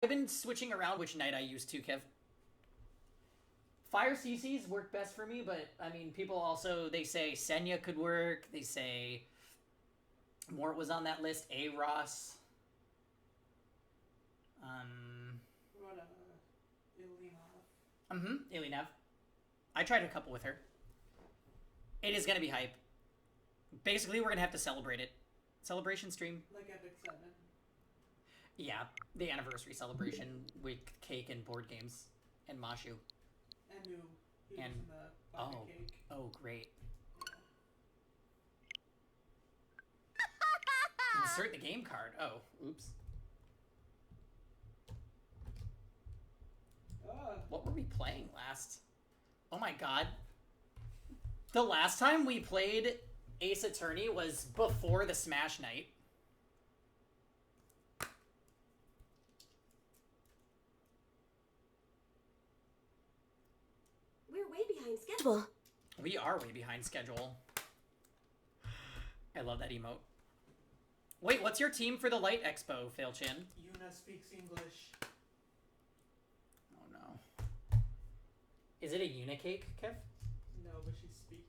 I've been switching around which knight I use too, Kev. Fire CCs work best for me, but I mean, people also, they say Senya could work. They say Mort was on that list. A Ross. What about Ilina? Ilinav. I tried a couple with her. It is gonna be hype. Basically, we're gonna have to celebrate it. Celebration stream. Like Epic 7. Yeah, the anniversary celebration with cake and board games and Mashu. And New. He And was in the bucket cake. Oh, great. Yeah. Insert the game card. Oh, oops. What were we playing last? Oh my god. The last time we played Ace Attorney was before the Smash Night. We're way behind schedule. We are way behind schedule. I love that emote. Wait, what's your team for the Light Expo, Failchin? Yuna speaks English. Oh no. Is it a unicake, Kev? No, but she's speaking.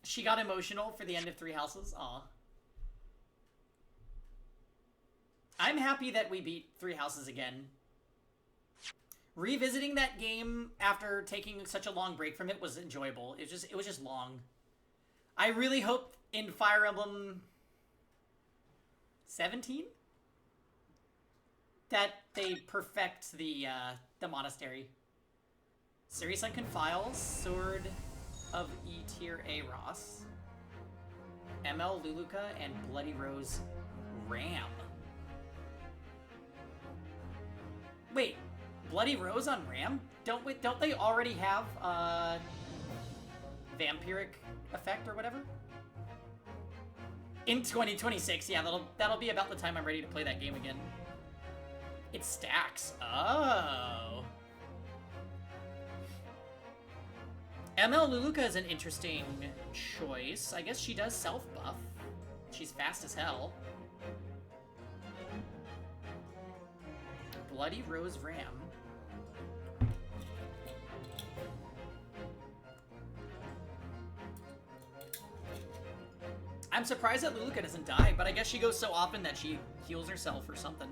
She got emotional for the end of Three Houses. Aw. I'm happy that we beat Three Houses again. Revisiting that game after taking such a long break from it was enjoyable. It was just long. I really hope in Fire Emblem 17 that they perfect the monastery. Siri Sunken Files, Sword of E-Tier Aros, ML Luluka, and Bloody Rose Ram. Wait, Bloody Rose on Ram? Don't they already have vampiric effect or whatever? In 2026, yeah, that'll be about the time I'm ready to play that game again. It stacks. Oh. ML Luluka is an interesting choice. I guess she does self-buff. She's fast as hell. Bloody Rose Ram. I'm surprised that Luluka doesn't die, but I guess she goes so often that she heals herself or something.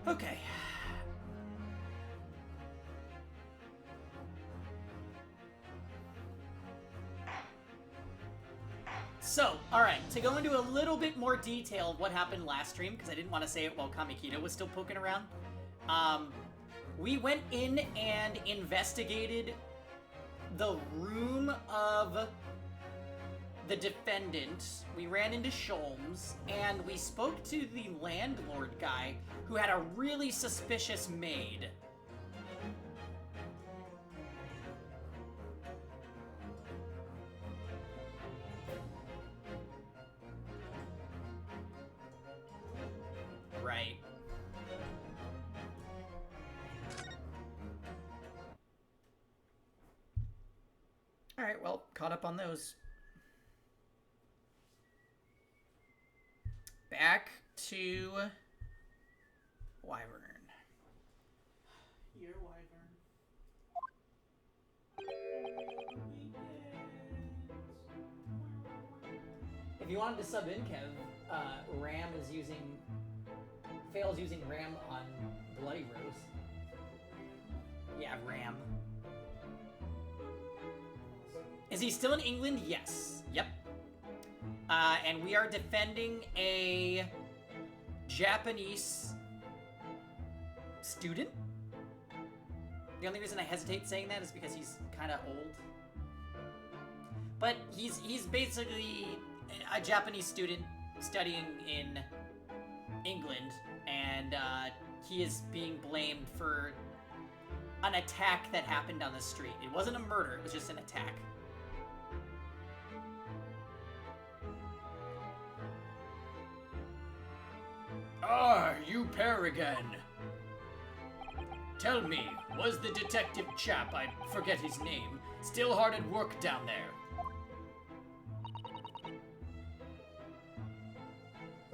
Okay. So, alright, to go into a little bit more detail of what happened last stream, because I didn't want to say it while Kamikita was still poking around. We went in and investigated the room of the defendant. We ran into Sholmes, and we spoke to the landlord guy who had a really suspicious maid. Right. Alright, well, caught up on those. Back to Wyvern. Your Wyvern. If you wanted to sub in, Kev, Ram is using... Fail's using Ram on Bloody Rose. Yeah, Ram. Is he still in England? Yes. Yep. And we are defending a Japanese student. The only reason I hesitate saying that is because he's kind of old. But he's basically a Japanese student studying in England, and he is being blamed for an attack that happened on the street. It wasn't a murder, it was just an attack. you pair again. Tell me, was the detective chap, I forget his name, still hard at work down there?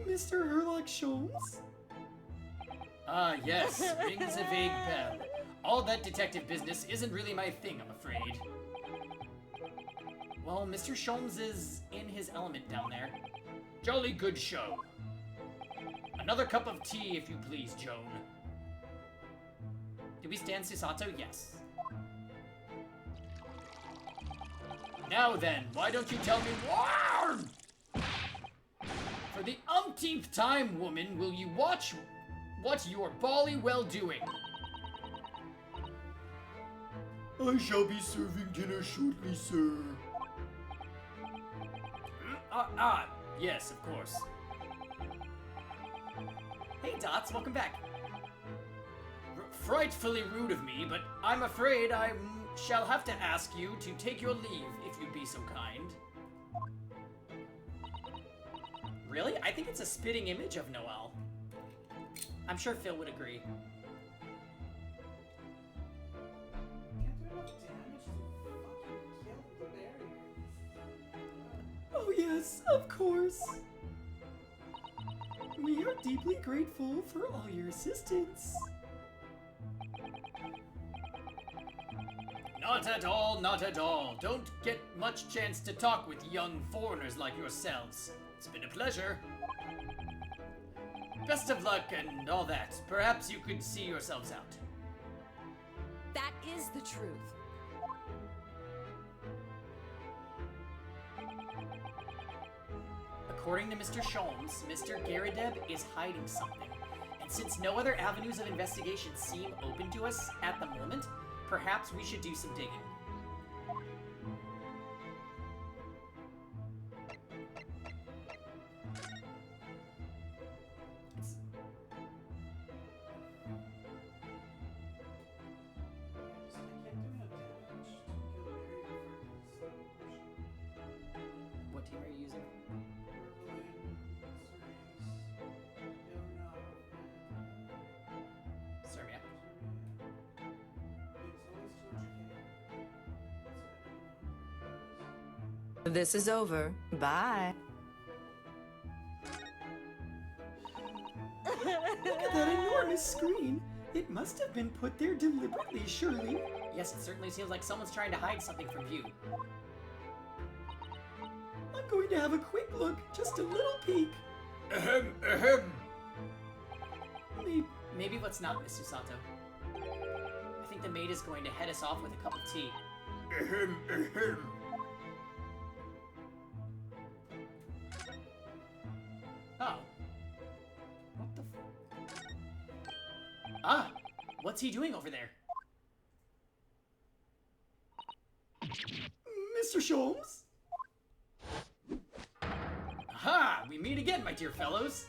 Mr. Herlock Sholmes? Ah, yes, rings a vague bell. All that detective business isn't really my thing, I'm afraid. Well, Mr. Sholmes is in his element down there. Jolly good show. Another cup of tea, if you please, Joan. Do we stand Susato? Yes. Now then, why don't you tell me WAR? For the umpteenth time, woman, will you watch what you're bally well doing? I shall be serving dinner shortly, sir. Yes, of course. Hey, Dots, welcome back. Frightfully rude of me, but I'm afraid I shall have to ask you to take your leave, if you'd be so kind. Really? I think it's a spitting image of Noelle. I'm sure Phil would agree. Can't do enough damage to fucking kill the barrier. Oh yes, of course. We are deeply grateful for all your assistance. Not at all, not at all. Don't get much chance to talk with young foreigners like yourselves. It's been a pleasure. Best of luck and all that. Perhaps you could see yourselves out. That is the truth. According to Mr. Sholmes, Mr. Garadeb is hiding something. And since no other avenues of investigation seem open to us at the moment, perhaps we should do some digging. What team are you using? Serbia. This is over. Bye. Look at that enormous screen. It must have been put there deliberately, surely. Yes, it certainly seems like someone's trying to hide something from view. I'm going to have a quick look, just a little peek. Ahem, ahem. Maybe let's not, Miss Susato. I think the maid is going to head us off with a cup of tea. Ahem, ahem. Oh. What the Ah! What's he doing over there? Mr. Sholmes? Aha! We meet again, my dear fellows.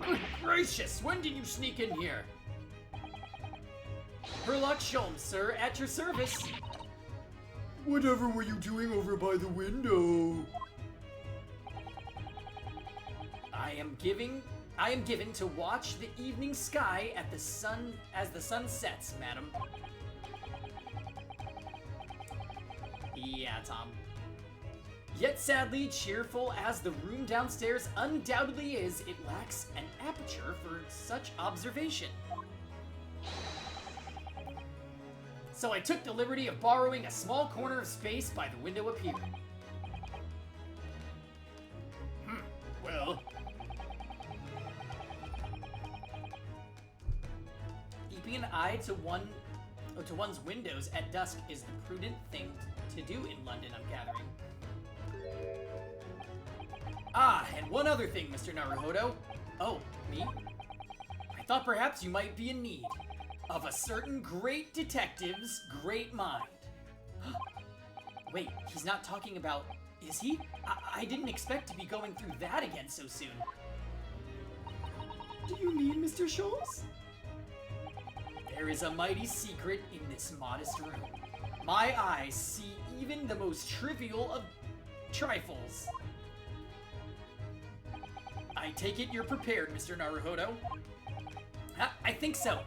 Good gracious, when did you sneak in here? Herlock Sholmes, sir, at your service. Whatever were you doing over by the window? I am given to watch the evening sky at the sun as the sun sets, madam. Yeah, Tom. Yet sadly, cheerful as the room downstairs undoubtedly is, it lacks an aperture for such observation. So I took the liberty of borrowing a small corner of space by the window up here. Well, Keeping an eye to one's windows at dusk is the prudent thing to do in London, I'm gathering. Ah, and one other thing, Mr. Naruhodo. Oh, me? I thought perhaps you might be in need of a certain great detective's great mind. Wait, he's not talking about... Is he? I didn't expect to be going through that again so soon. Do you mean, Mr. Sholmes? There is a mighty secret in this modest room. My eyes see even the most trivial of trifles. I take it you're prepared, Mr. Naruhodo? I think so.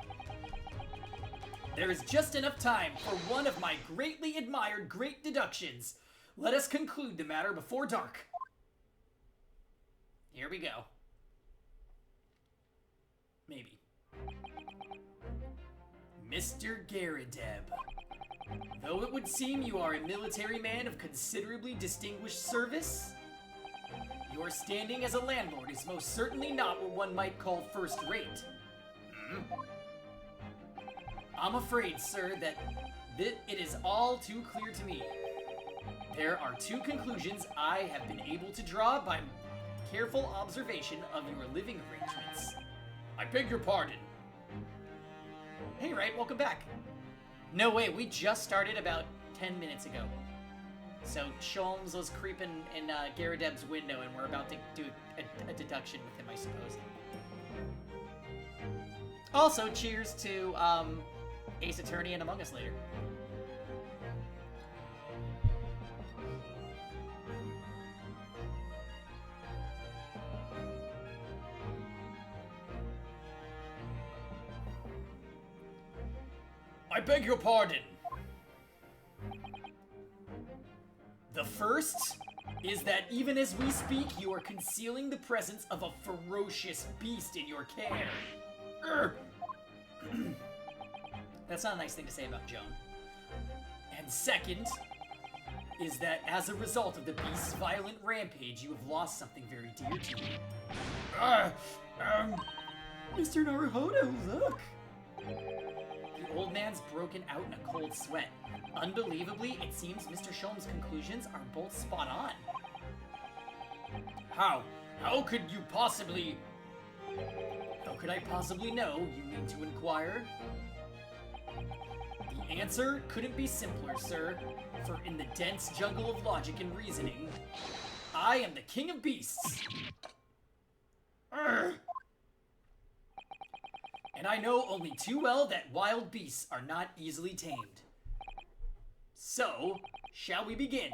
There is just enough time for one of my greatly admired great deductions. Let us conclude the matter before dark. Here we go. Maybe. Mr. Garadeb, though it would seem you are a military man of considerably distinguished service, your standing as a landlord is most certainly not what one might call first-rate. I'm afraid, sir, that it is all too clear to me. There are two conclusions I have been able to draw by careful observation of your living arrangements. I beg your pardon. Hey, right, welcome back. No, wait, we just started about 10 minutes ago. So Sholmes was creeping in Garadeb's window, and we're about to do a deduction with him, I suppose. Also, cheers to Ace Attorney and Among Us later. I beg your pardon. The first is that even as we speak, you are concealing the presence of a ferocious beast in your care. That's not a nice thing to say about Joan. And second is that as a result of the beast's violent rampage, you have lost something very dear to you. Mr. Naruhodo, look! The old man's broken out in a cold sweat. Unbelievably, it seems Mr. Sholmes' conclusions are both spot on. How? How could you possibly... How could I possibly know, you mean to inquire? The answer couldn't be simpler, sir, for in the dense jungle of logic and reasoning, I am the king of beasts. Urgh. And I know only too well that wild beasts are not easily tamed. So, shall we begin?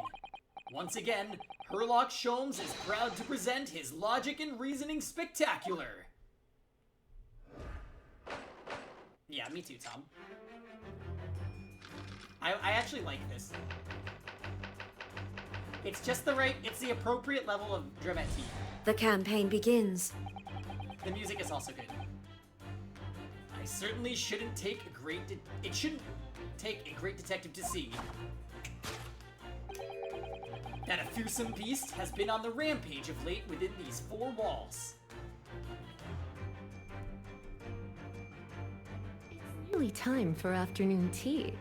Once again, Herlock Sholmes is proud to present his logic and reasoning spectacular. Yeah, me too, Tom. I actually like this. It's just it's the appropriate level of dramatique. The campaign begins. The music is also good. I certainly shouldn't take a great it shouldn't take a great detective to see that a fearsome beast has been on the rampage of late within these four walls. It's nearly time for afternoon tea.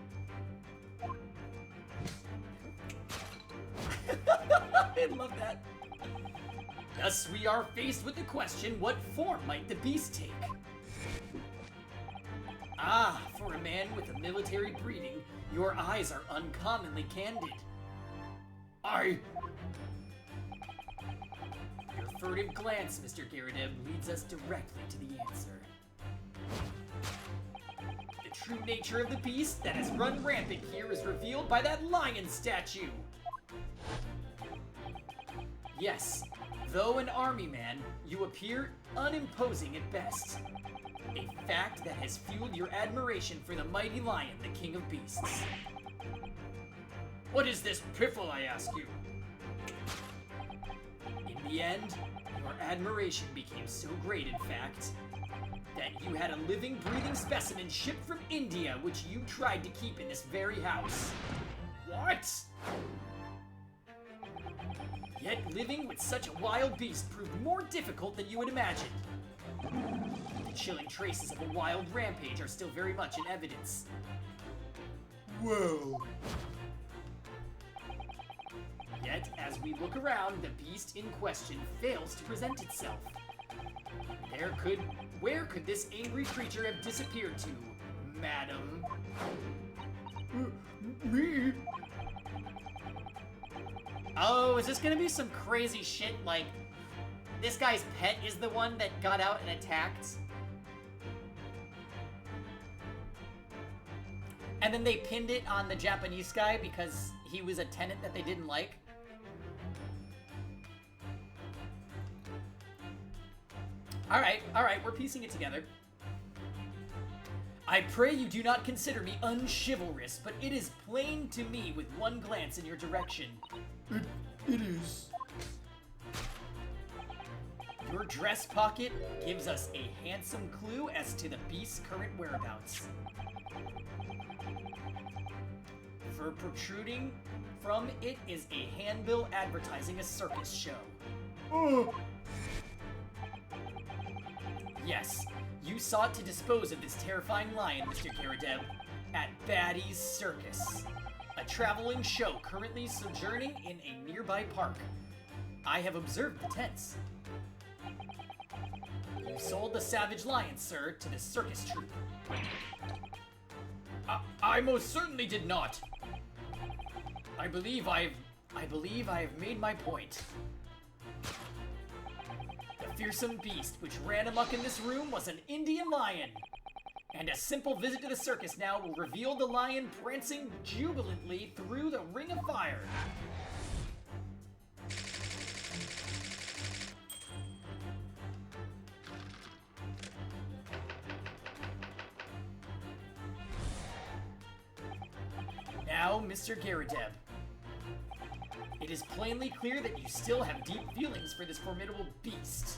I love that. Thus, we are faced with the question, what form might the beast take? Ah, for a man with a military breeding, your eyes are uncommonly candid. Your furtive glance, Mr. Garadeb, leads us directly to the answer. The true nature of the beast that has run rampant here is revealed by that lion statue. Yes, though an army man, you appear unimposing at best. A fact that has fueled your admiration for the mighty lion, the king of beasts. What is this piffle, I ask you? In the end, your admiration became so great, in fact, that you had a living, breathing specimen shipped from India, which you tried to keep in this very house. What? Yet living with such a wild beast proved more difficult than you had imagined. The chilling traces of a wild rampage are still very much in evidence. Whoa. Yet, as we look around, the beast in question fails to present itself. Where could this angry creature have disappeared to, madam? Me? Oh, is this gonna be some crazy shit like this guy's pet is the one that got out and attacked? And then they pinned it on the Japanese guy because he was a tenant that they didn't like? Alright, we're piecing it together. I pray you do not consider me unchivalrous, but it is plain to me with one glance in your direction. It is. Your dress pocket gives us a handsome clue as to the beast's current whereabouts. For protruding from it is a handbill advertising a circus show. Oh, Yes, you sought to dispose of this terrifying lion, Mr. Garadeb, at Batty's Circus, a traveling show currently sojourning in a nearby park. I have observed the tents. You sold the savage lion, sir, to the circus troupe. I most certainly did not. I believe I have made my point. The fearsome beast which ran amok in this room was an Indian lion. And a simple visit to the circus now will reveal the lion prancing jubilantly through the ring of fire. Now, Mr. Garadeb, it is plainly clear that you still have deep feelings for this formidable beast.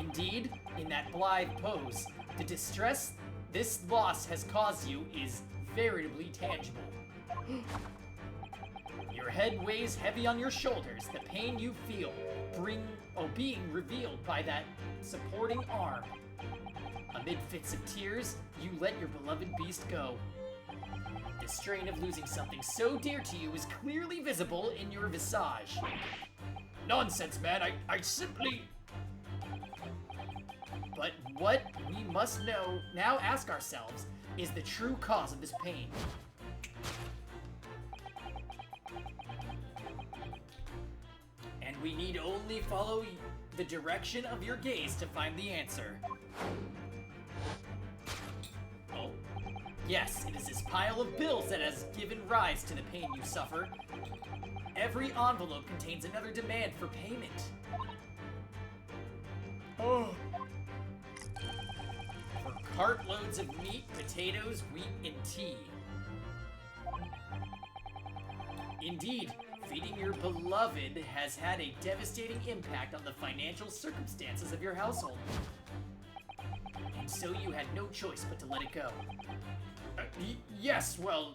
Indeed, in that blithe pose, the distress this loss has caused you is veritably tangible. Your head weighs heavy on your shoulders, the pain you feel being revealed by that supporting arm. Amid fits of tears, you let your beloved beast go. The strain of losing something so dear to you is clearly visible in your visage. Nonsense, man, I simply... But what we must now ask ourselves is the true cause of this pain. And we need only follow the direction of your gaze to find the answer. Oh, yes, it is this pile of bills that has given rise to the pain you suffer. Every envelope contains another demand for payment. oh. For cartloads of meat, potatoes, wheat, and tea. Indeed, feeding your beloved has had a devastating impact on the financial circumstances of your household. And so you had no choice but to let it go. Yes, well,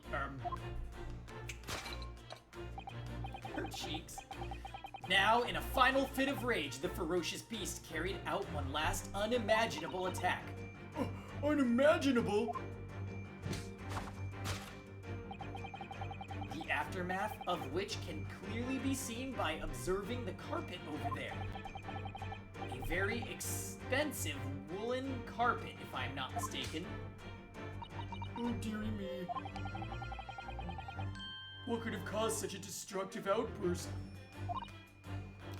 her cheeks. Now, in a final fit of rage, the ferocious beast carried out one last unimaginable attack. Unimaginable? The aftermath of which can clearly be seen by observing the carpet over there. A very expensive woolen carpet, if I'm not mistaken. Oh, dearie me. What could have caused such a destructive outburst?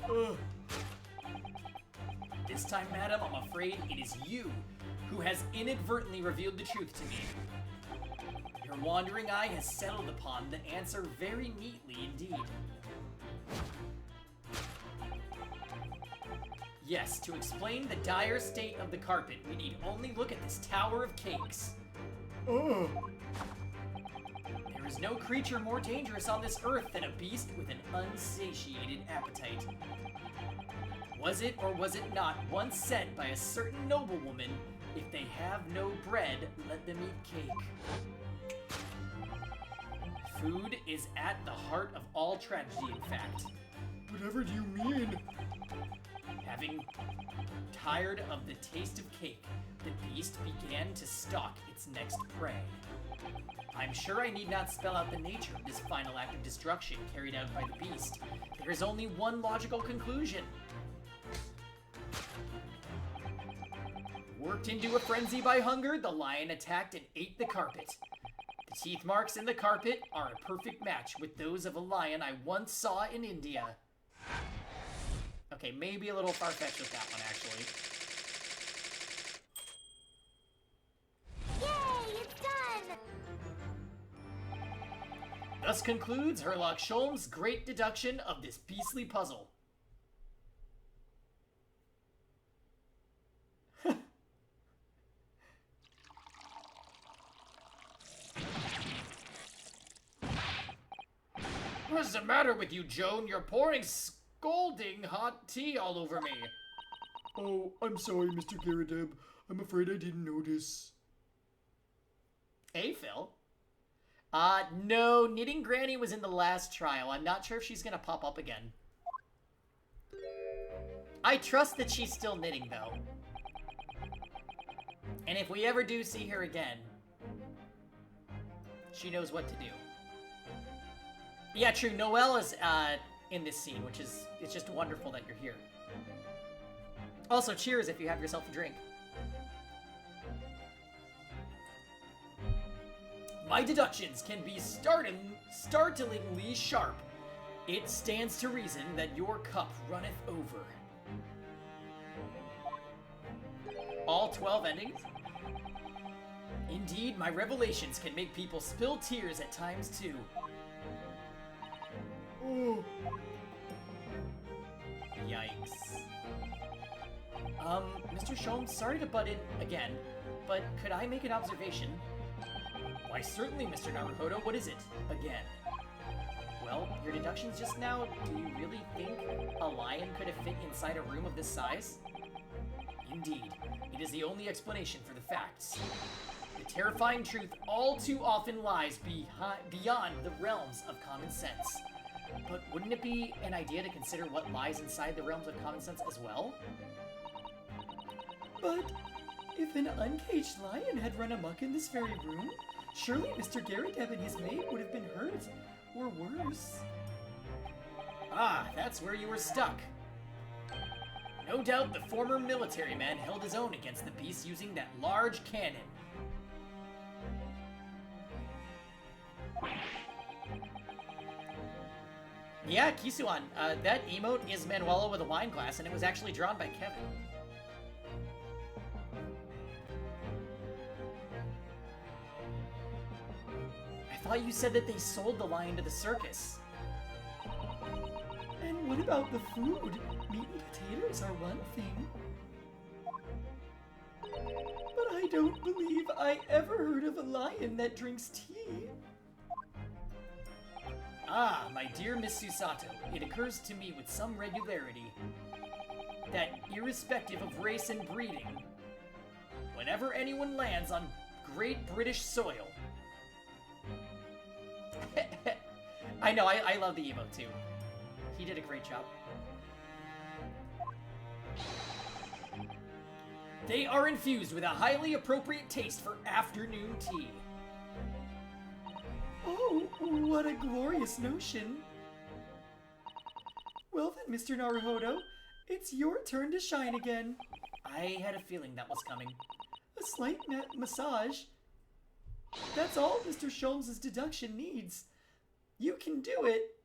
Ugh. This time, madam, I'm afraid it is you who has inadvertently revealed the truth to me. Your wandering eye has settled upon the answer very neatly indeed. Yes, to explain the dire state of the carpet, we need only look at this tower of cakes. Oh. There is no creature more dangerous on this earth than a beast with an unsatiated appetite. Was it or was it not once said by a certain noblewoman, if they have no bread, let them eat cake? Food is at the heart of all tragedy, in fact. Whatever do you mean? Having tired of the taste of cake, the beast began to stalk its next prey. I'm sure I need not spell out the nature of this final act of destruction carried out by the beast. There is only one logical conclusion. Worked into a frenzy by hunger, the lion attacked and ate the carpet. The teeth marks in the carpet are a perfect match with those of a lion I once saw in India. Okay, maybe a little far-fetched with that one, actually. Yay, it's done! Thus concludes Herlock Sholmes' great deduction of this beastly puzzle. What's the matter with you, Joan? You're pouring scalding hot tea all over me. Oh, I'm sorry, Mr. Garrideb. I'm afraid I didn't notice. Hey, Phil. No, Knitting Granny was in the last trial. I'm not sure if she's gonna pop up again. I trust that she's still knitting, though. And if we ever do see her again, she knows what to do. Yeah, true. Noelle is in this scene, which is, it's just wonderful that you're here. Also, cheers if you have yourself a drink. My deductions can be startlingly sharp. It stands to reason that your cup runneth over. All 12 endings? Indeed, my revelations can make people spill tears at times too. Oh, Yikes. Mr. Sholmes, sorry to butt in again, but could I make an observation? Why, certainly, Mr. Naruhodo. What is it? Again. Well, your deductions just now, do you really think a lion could have fit inside a room of this size? Indeed, it is the only explanation for the facts. The terrifying truth all too often lies beyond the realms of common sense. But wouldn't it be an idea to consider what lies inside the realms of common sense as well? But if an uncaged lion had run amok in this very room, surely Mr. Garrideb and his mate would have been hurt, or worse. Ah, that's where you were stuck. No doubt the former military man held his own against the beast using that large cannon. Yeah, Kisuan, that emote is Manuela with a wine glass, and it was actually drawn by Kevin. I thought you said that they sold the lion to the circus. And what about the food? Meat and potatoes are one thing. But I don't believe I ever heard of a lion that drinks tea. Ah, my dear Miss Susato, it occurs to me with some regularity that irrespective of race and breeding, whenever anyone lands on Great British soil... I know, I love the emote too. He did a great job. They are infused with a highly appropriate taste for afternoon tea. Oh, what a glorious notion. Well then, Mr. Naruhodo, it's your turn to shine again. I had a feeling that was coming. A slight massage. That's all Mr. Sholmes' deduction needs. You can do it.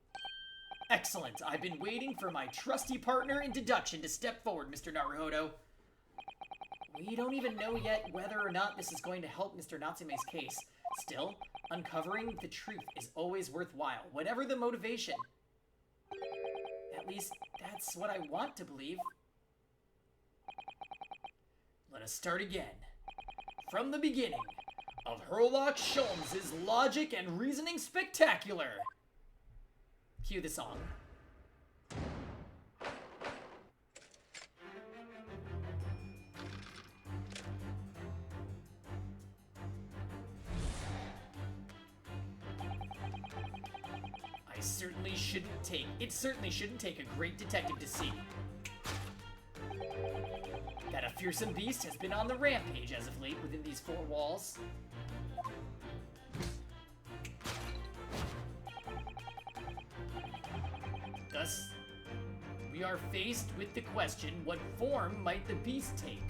Excellent. I've been waiting for my trusty partner in deduction to step forward, Mr. Naruhodo. We don't even know yet whether or not this is going to help Mr. Natsume's case. Still, uncovering the truth is always worthwhile, whatever the motivation. At least, that's what I want to believe. Let us start again. From the beginning of Herlock Sholmes' logic and reasoning spectacular. Cue the song. It certainly shouldn't take a great detective to see that a fearsome beast has been on the rampage as of late within these four walls. Thus, we are faced with the question, what form might the beast take?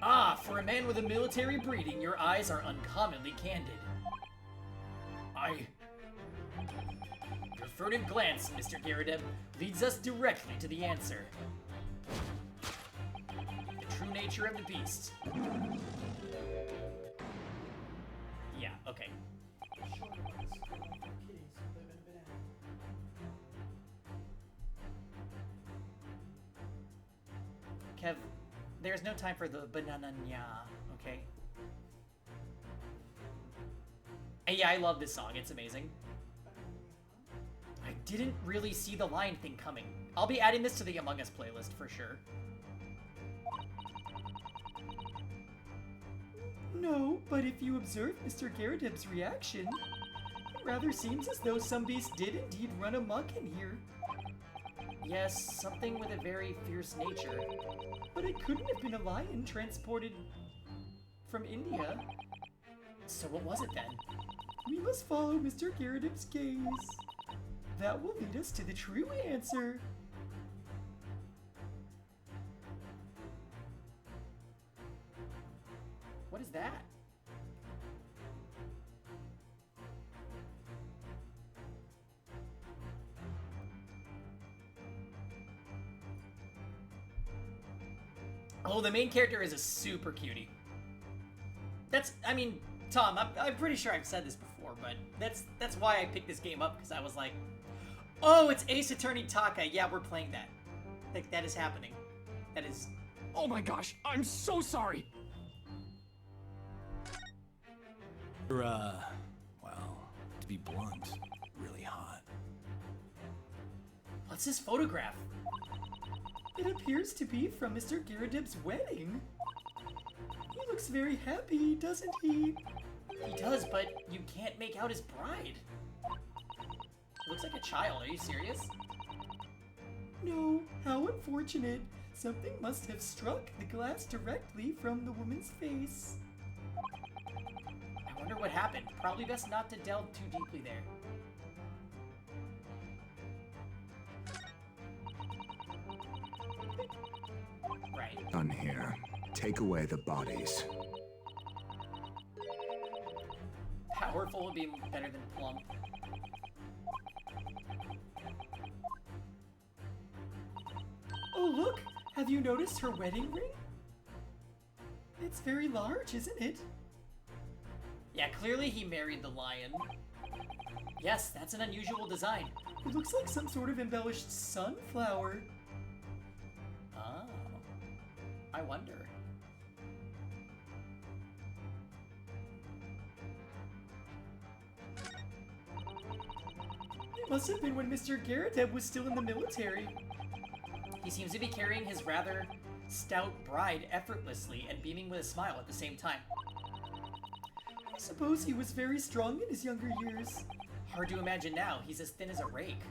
Ah, for a man with a military breeding, your eyes are uncommonly candid. Your furtive glance, Mr. Garrideb, leads us directly to the answer. The true nature of the beast. Yeah, okay. Kev, there's no time for the banana nya, okay? And yeah, I love this song. It's amazing. I didn't really see the lion thing coming. I'll be adding this to the Among Us playlist for sure. No, but if you observe Mr. Garrideb's reaction, it rather seems as though some beast did indeed run amok in here. Yes, something with a very fierce nature. But it couldn't have been a lion transported from India. So what was it then? We must follow Mr. Garrideb's gaze. That will lead us to the true answer. What is that? Oh, the main character is a super cutie. I mean, Tom, I'm pretty sure I've said this before, but that's why I picked this game up, because I was like, oh, it's Ace Attorney Taka. Yeah, we're playing that. Like, that is happening. That is... Oh my gosh, I'm so sorry! You're, well, to be blunt, really hot. What's this photograph? It appears to be from Mr. Garrideb's wedding. He looks very happy, doesn't he? He does, but you can't make out his bride. It looks like a child. Are you serious? No, how unfortunate. Something must have struck the glass directly from the woman's face. I wonder what happened. Probably best not to delve too deeply there. Right. Done here. Take away the bodies. Powerful would be better than plump. Oh, look! Have you noticed her wedding ring? It's very large, isn't it? Yeah, clearly he married the lion. Yes, that's an unusual design. It looks like some sort of embellished sunflower. Oh. I wonder. It must have been when Mr. Garrideb was still in the military. He seems to be carrying his rather stout bride effortlessly and beaming with a smile at the same time. I suppose he was very strong in his younger years. Hard to imagine now. He's as thin as a rake.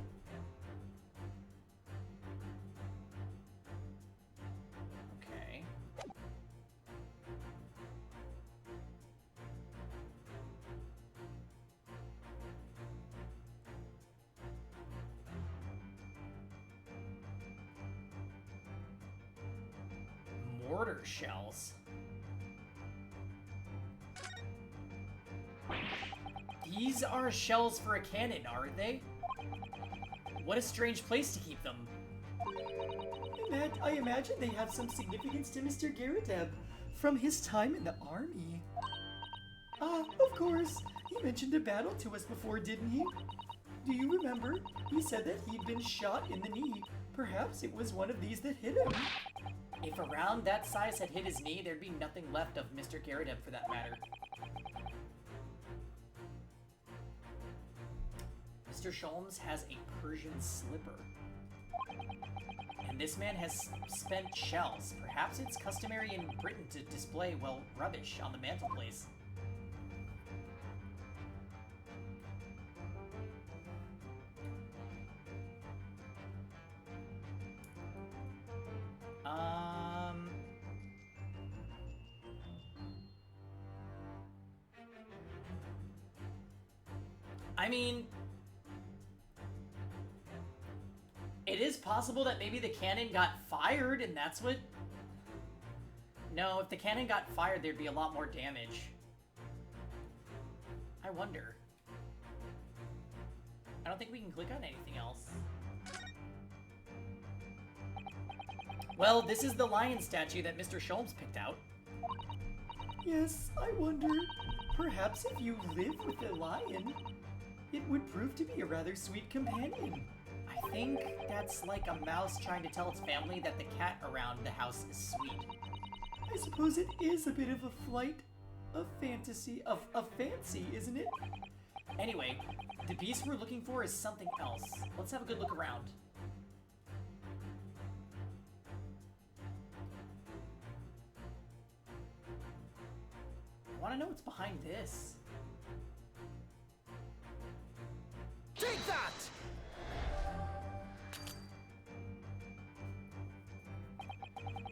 Okay. Mortar shells. These are shells for a cannon, aren't they? What a strange place to keep them. I imagine they have some significance to Mr. Garrideb from his time in the army. Ah, of course. He mentioned a battle to us before, didn't he? Do you remember? He said that he'd been shot in the knee. Perhaps it was one of these that hit him. If a round that size had hit his knee, there'd be nothing left of Mr. Garrideb for that matter. Mr. Sholmes has a Persian slipper. And this man has spent shells. Perhaps it's customary in Britain to display, well, rubbish on the mantelpiece. I mean, it is possible that maybe the cannon got fired and that's what... No, if the cannon got fired, there'd be a lot more damage. I wonder. I don't think we can click on anything else. Well, this is the lion statue that Mr. Sholmes picked out. Yes, I wonder. Perhaps if you live with a lion, it would prove to be a rather sweet companion. I think that's like a mouse trying to tell its family that the cat around the house is sweet. I suppose it is a bit of a flight of fantasy, of fancy, isn't it? Anyway, the beast we're looking for is something else. Let's have a good look around. I want to know what's behind this. Take that!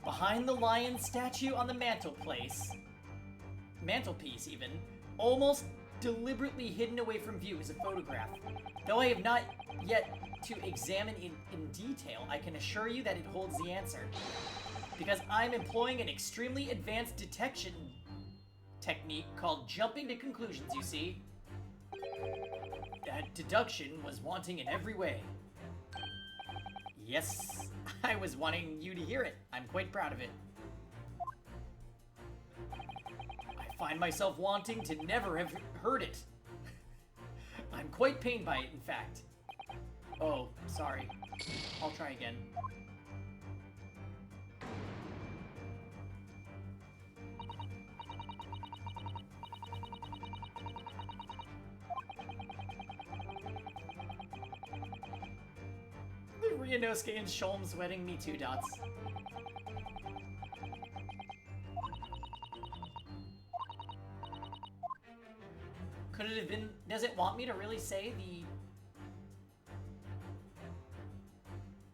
Behind the lion statue on the mantelpiece even, almost deliberately hidden away from view is a photograph. Though I have not yet to examine in detail, I can assure you that it holds the answer. Because I'm employing an extremely advanced detection technique called jumping to conclusions, you see. That deduction was wanting in every way. Yes, I was wanting you to hear it. I'm quite proud of it. I find myself wanting to never have heard it. I'm quite pained by it, in fact. Oh, sorry. I'll try again. Ryunosuke and Sholm's wedding, me too, Dots. Could it have been... Does it want me to really say the...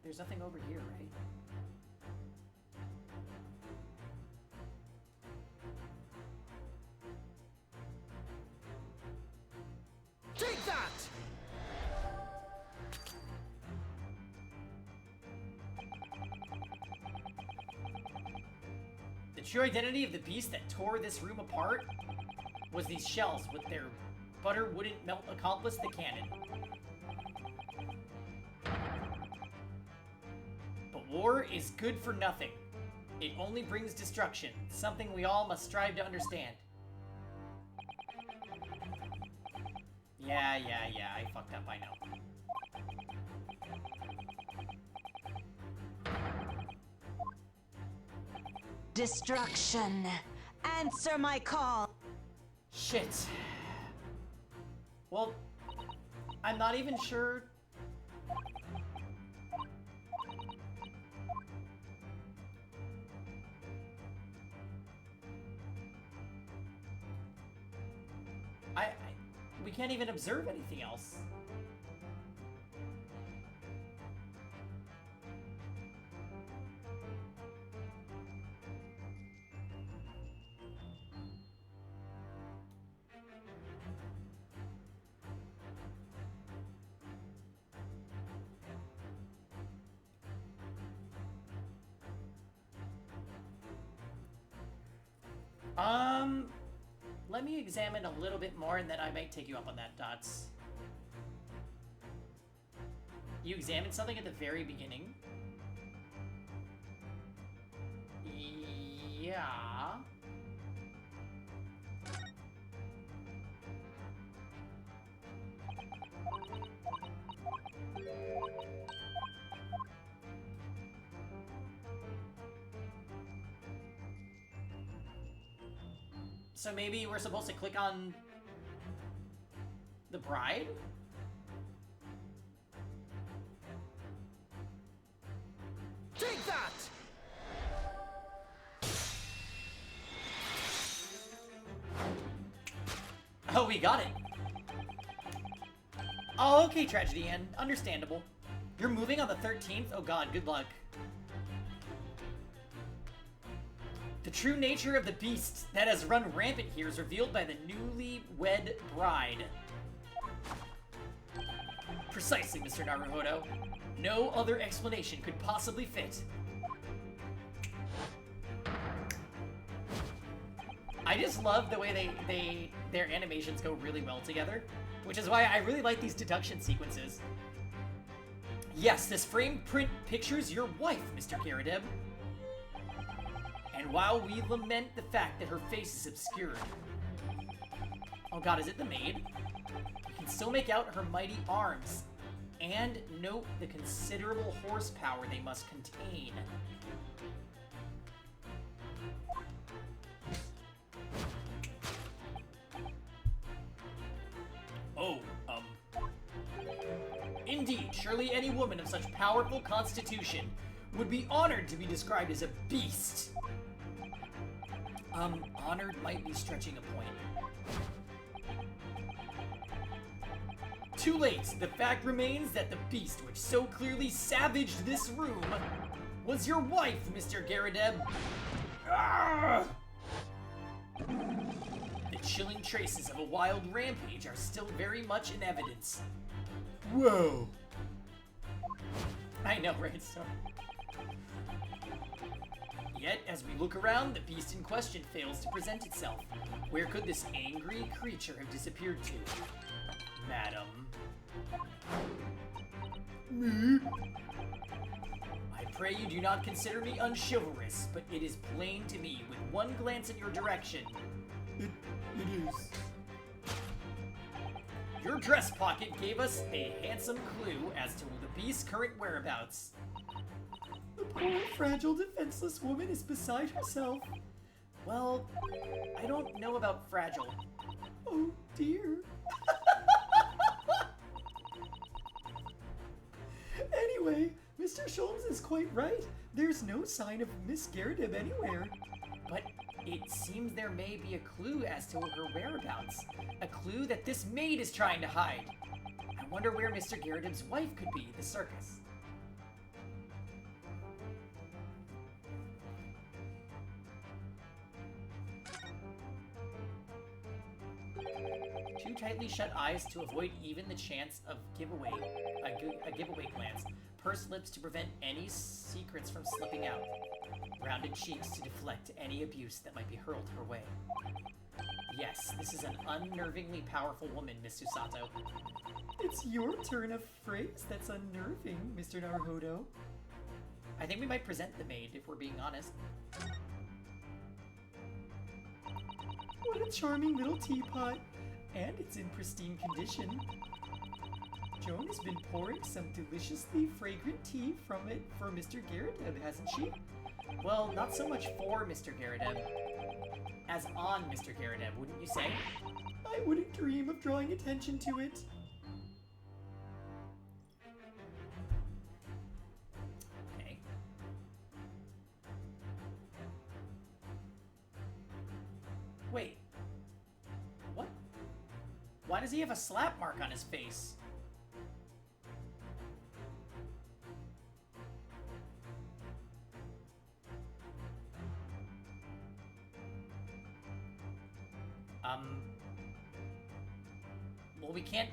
There's nothing over here, right? Take that! The true identity of the beast that tore this room apart was these shells with their butter wouldn't melt accomplice the cannon. But war is good for nothing. It only brings destruction, something we all must strive to understand. Yeah, I fucked up, I know. Destruction. Answer my call. Shit. Well, I'm not even sure. We can't even observe anything else. Let me examine a little bit more and then I might take you up on that, Dots. You examined something at the very beginning? Yeah. So maybe we're supposed to click on the bride? Take that! Oh, we got it. Oh, okay, Tragedy Ann. Understandable. You're moving on the 13th? Oh god, good luck. The true nature of the beast that has run rampant here is revealed by the newly-wed bride. Precisely, Mr. Naruhodo. No other explanation could possibly fit. I just love the way their animations go really well together, which is why I really like these deduction sequences. Yes, this frame print pictures your wife, Mr. Garrideb. And while we lament the fact that her face is obscured... Oh god, is it the maid? We can still make out her mighty arms And note the considerable horsepower they must contain. Oh, Indeed, surely any woman of such powerful constitution would be honored to be described as a beast. Honored might be stretching a point. Too late. The fact remains that the beast which so clearly savaged this room was your wife, Mr. Garadeb. Arrgh! The chilling traces of a wild rampage are still very much in evidence. Whoa. I know, right? So. Yet, as we look around, the beast in question fails to present itself. Where could this angry creature have disappeared to? Madam. Me? I pray you do not consider me unchivalrous, but it is plain to me with one glance in your direction. It is. Your dress pocket gave us a handsome clue as to the beast's current whereabouts. The poor, fragile, defenseless woman is beside herself. Well, I don't know about fragile. Oh, dear. Anyway, Mr. Sholmes is quite right. There's no sign of Miss Garadeb anywhere. But it seems there may be a clue as to her whereabouts. A clue that this maid is trying to hide. I wonder where Mr. Garadeb's wife could be, the circus. Too tightly shut eyes to avoid even the chance of a giveaway glance. Pursed lips to prevent any secrets from slipping out. Rounded cheeks to deflect any abuse that might be hurled her way. Yes, this is an unnervingly powerful woman, Miss Susato. It's your turn of phrase that's unnerving, Mr. Naruhodo. I think we might present the maid, if we're being honest. What a charming little teapot. And it's in pristine condition. Joan has been pouring some deliciously fragrant tea from it for Mr. Garadeb, hasn't she? Well, not so much for Mr. Garadeb, as on Mr. Garadeb, wouldn't you say? I wouldn't dream of drawing attention to it. Okay. Wait. What? Why does he have a slap mark on his face? Well, we can't...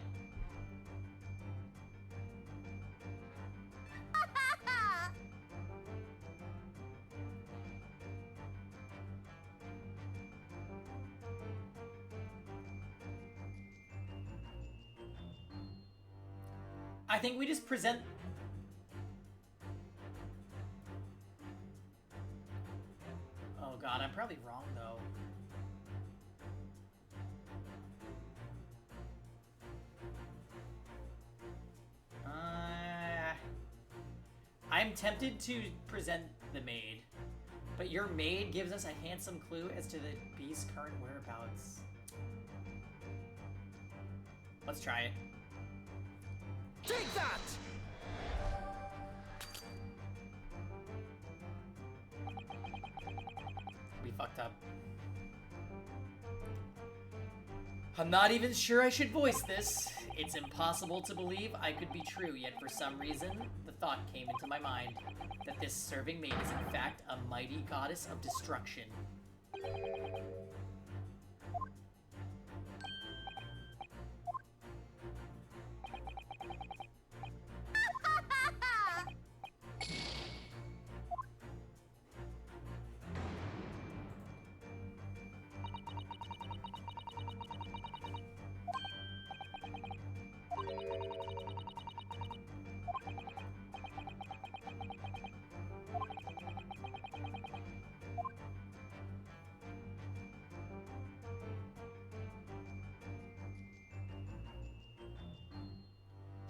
I think we just present... Oh god, I'm probably wrong though. I'm tempted to present the maid, but your maid gives us a handsome clue as to the beast's current whereabouts. Let's try it. Take that! We fucked up. I'm not even sure I should voice this. It's impossible to believe I could be true, yet for some reason, the thought came into my mind that this serving maid is in fact a mighty goddess of destruction.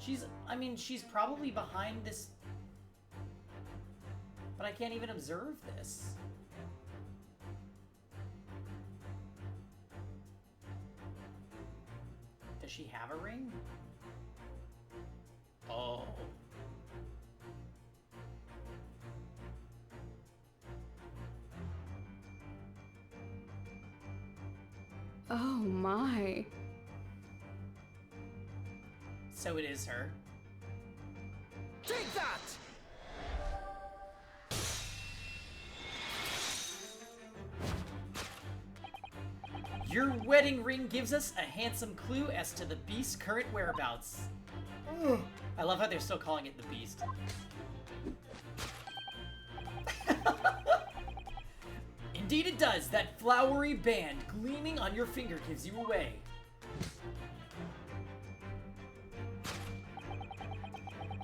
She's probably behind this. But I can't even observe this. Does she have a ring? Oh. Oh my. So it is her. Take that! Your wedding ring gives us a handsome clue as to the beast's current whereabouts. Ugh. I love how they're still calling it the beast. Indeed it does. That flowery band gleaming on your finger gives you away.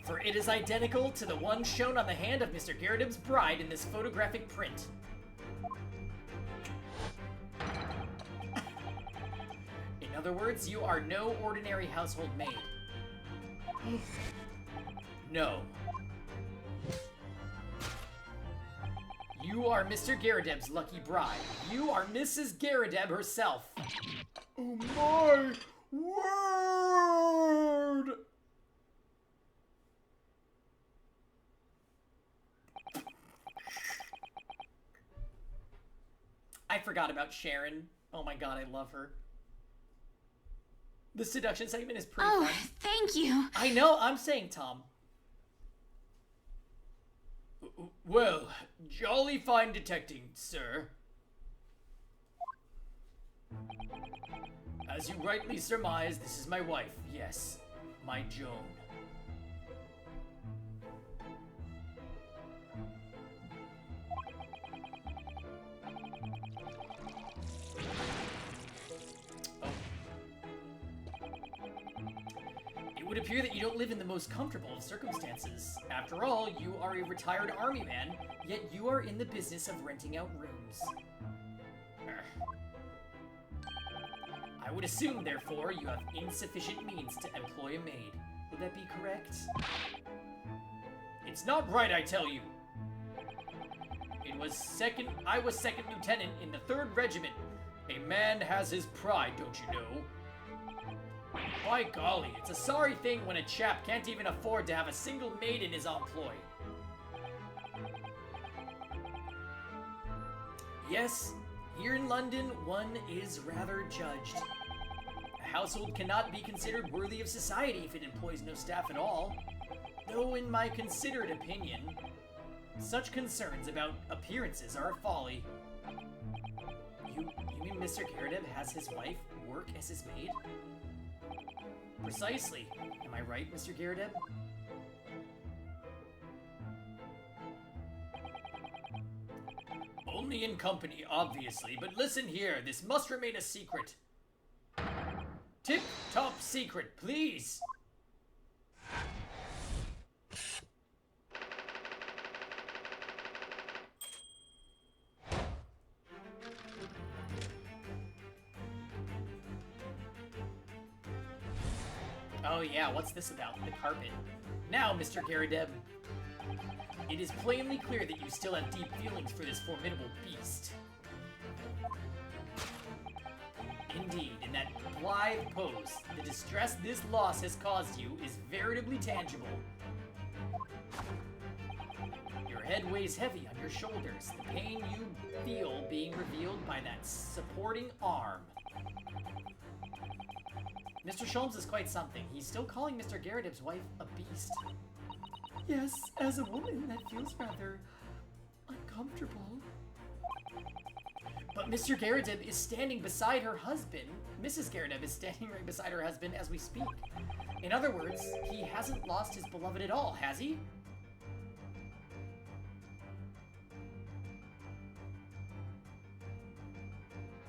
For it is identical to the one shown on the hand of Mr. Garrideb's bride in this photographic print. In other words, you are no ordinary household maid. No. You are Mr. Garrideb's lucky bride. You are Mrs. Garrideb herself. Oh my word! I forgot about Sharon. Oh my god, I love her. The seduction segment is pretty fun. Thank you. I know, I'm saying Tom. Well, jolly fine detecting, sir. As you rightly surmise, this is my wife. Yes, my Joan. It would appear that you don't live in the most comfortable of circumstances. After all, you are a retired army man, yet you are in the business of renting out rooms. I would assume, therefore, you have insufficient means to employ a maid. Would that be correct? It's not right, I tell you. I was second lieutenant in the 3rd Regiment. A man has his pride, don't you know? By golly, it's a sorry thing when a chap can't even afford to have a single maid in his employ. Yes, here in London, one is rather judged. A household cannot be considered worthy of society if it employs no staff at all. Though in my considered opinion, such concerns about appearances are a folly. You mean Mr. Garrideb has his wife work as his maid? Precisely. Am I right, Mr. Garrideb? Only in company, obviously, but listen here, this must remain a secret. Tip-top secret, please! Oh yeah, what's this about? The carpet. Now, Mr. Garrideb, it is plainly clear that you still have deep feelings for this formidable beast. Indeed, in that blithe pose, the distress this loss has caused you is veritably tangible. Your head weighs heavy on your shoulders, the pain you feel being revealed by that supporting arm. Mr. Sholmes is quite something. He's still calling Mr. Garrideb's wife a beast. Yes, as a woman, that feels rather uncomfortable. But Mr. Garrideb is standing beside her husband. Mrs. Garrideb is standing right beside her husband as we speak. In other words, he hasn't lost his beloved at all, has he?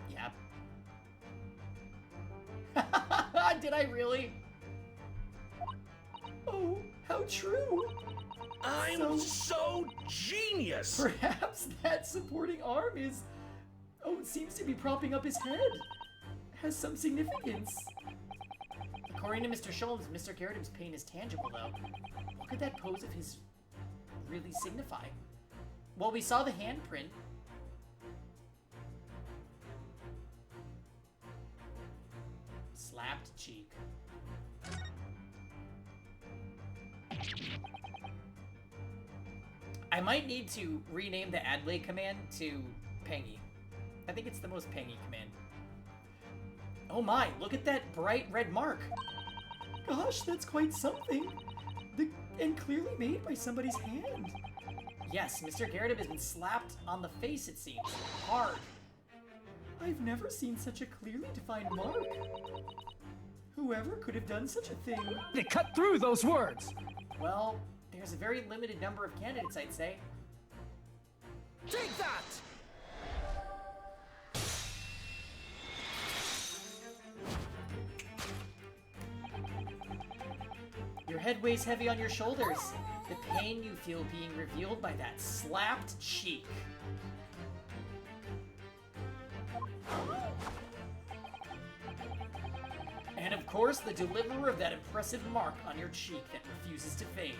Yep. Did I really? Oh, how true! I'm so genius! Perhaps that supporting arm is... Oh, it seems to be propping up his head. Has some significance. According to Mr. Sholmes, Mr. Garrett's pain is tangible, though. What could that pose of his really signify? Well, we saw the handprint. Slapped cheek. I might need to rename the Adlai command to Pangy. I think it's the most Pangy command. Oh my, look at that bright red mark. Gosh, that's quite something. And clearly made by somebody's hand. Yes, Mr. Garrett has been slapped on the face, it seems. Hard. I've never seen such a clearly defined mark. Whoever could have done such a thing? They cut through those words. Well, there's a very limited number of candidates, I'd say. Take that! Your head weighs heavy on your shoulders. The pain you feel being revealed by that slapped cheek. And of course, the deliverer of that impressive mark on your cheek that refuses to fade.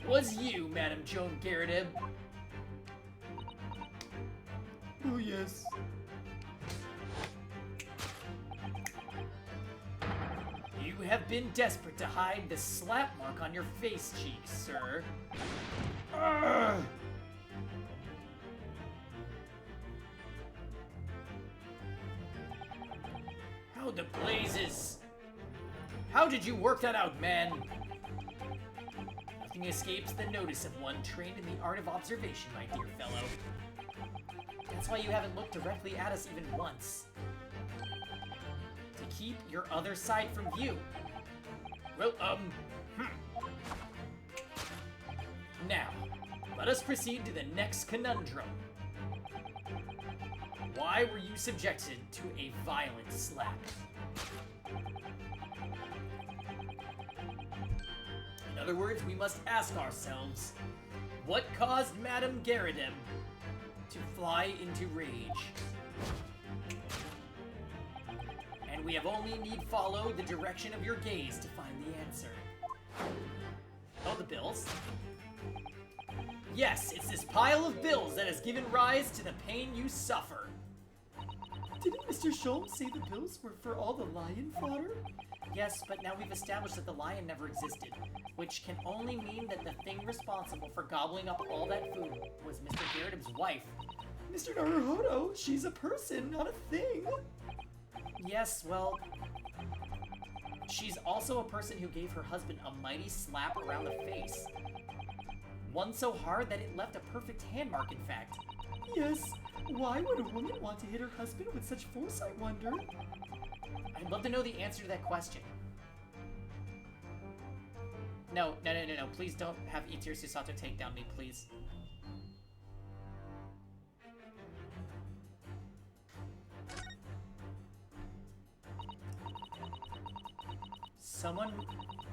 Was you, Madam Joan Garrett? Oh, yes. You have been desperate to hide the slap mark on your face cheek, sir. Urgh. How the blazes! How did you work that out, man? Nothing escapes the notice of one trained in the art of observation, my dear fellow. That's why you haven't looked directly at us even once. To keep your other side from view. Well, Now, let us proceed to the next conundrum. Why were you subjected to a violent slap? In other words, we must ask ourselves, what caused Madame Garridem to fly into rage? And we have only need follow the direction of your gaze to find the answer. Oh, the bills? Yes, it's this pile of bills that has given rise to the pain you suffer. Didn't Mr. Sholmes say the bills were for all the lion fodder? Yes, but now we've established that the lion never existed, which can only mean that the thing responsible for gobbling up all that food was Mr. Garrett's wife. Mr. Naruhodo, she's a person, not a thing. Yes, well, she's also a person who gave her husband a mighty slap around the face. One so hard that it left a perfect hand mark, in fact. Yes, why would a woman want to hit her husband with such force, I wonder? I'd love to know the answer to that question. No, please don't have Itir Susato take down me, please.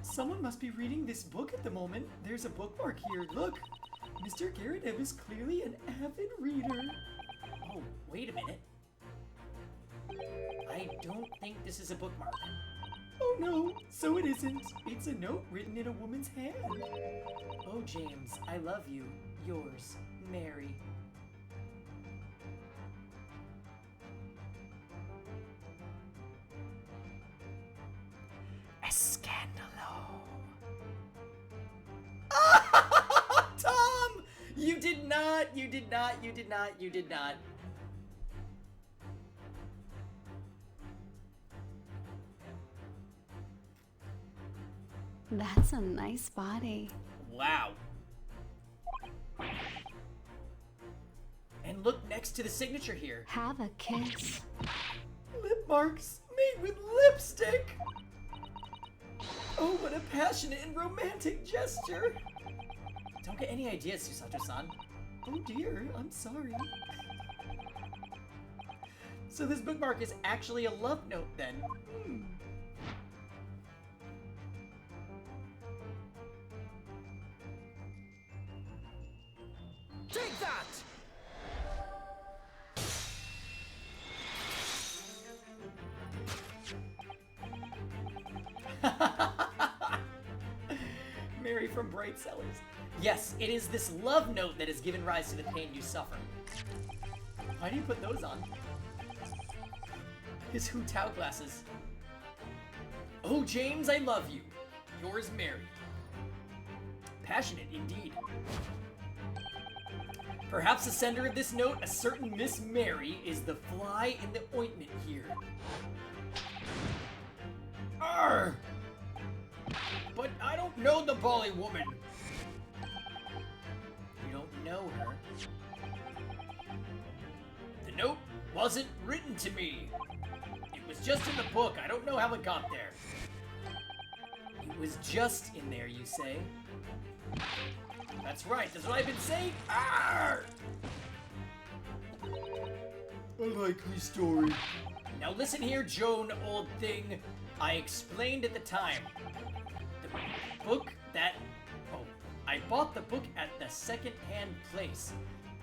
Someone must be reading this book at the moment. There's a bookmark here, look. Mr. Garrett is clearly an avid reader. Oh, wait a minute. I don't think this is a bookmark. Oh no, so it isn't. It's a note written in a woman's hand. Oh, James, I love you. Yours, Mary. Escandalo. Tom! You did not. That's a nice body. Wow. And look next to the signature here. Have a kiss. Lip marks made with lipstick. Oh, what a passionate and romantic gesture. Don't get any ideas, Susato-san. Oh dear, I'm sorry. So this bookmark is actually a love note then. Take that! from Bright Sellers. Yes, it is this love note that has given rise to the pain you suffer. Why do you put those on? His Hu Tao glasses. Oh, James, I love you. Yours, Mary. Passionate indeed. Perhaps the sender of this note, a certain Miss Mary, is the fly in the ointment here. Arr! But I don't know the Bali woman. You don't know her. The note wasn't written to me. It was just in the book. I don't know how it got there. It was just in there, you say? That's right. That's what I've been saying. Arr! A likely story. Now listen here, Joan, old thing. I explained at the time. The book that... Oh, I bought the book at the second-hand place.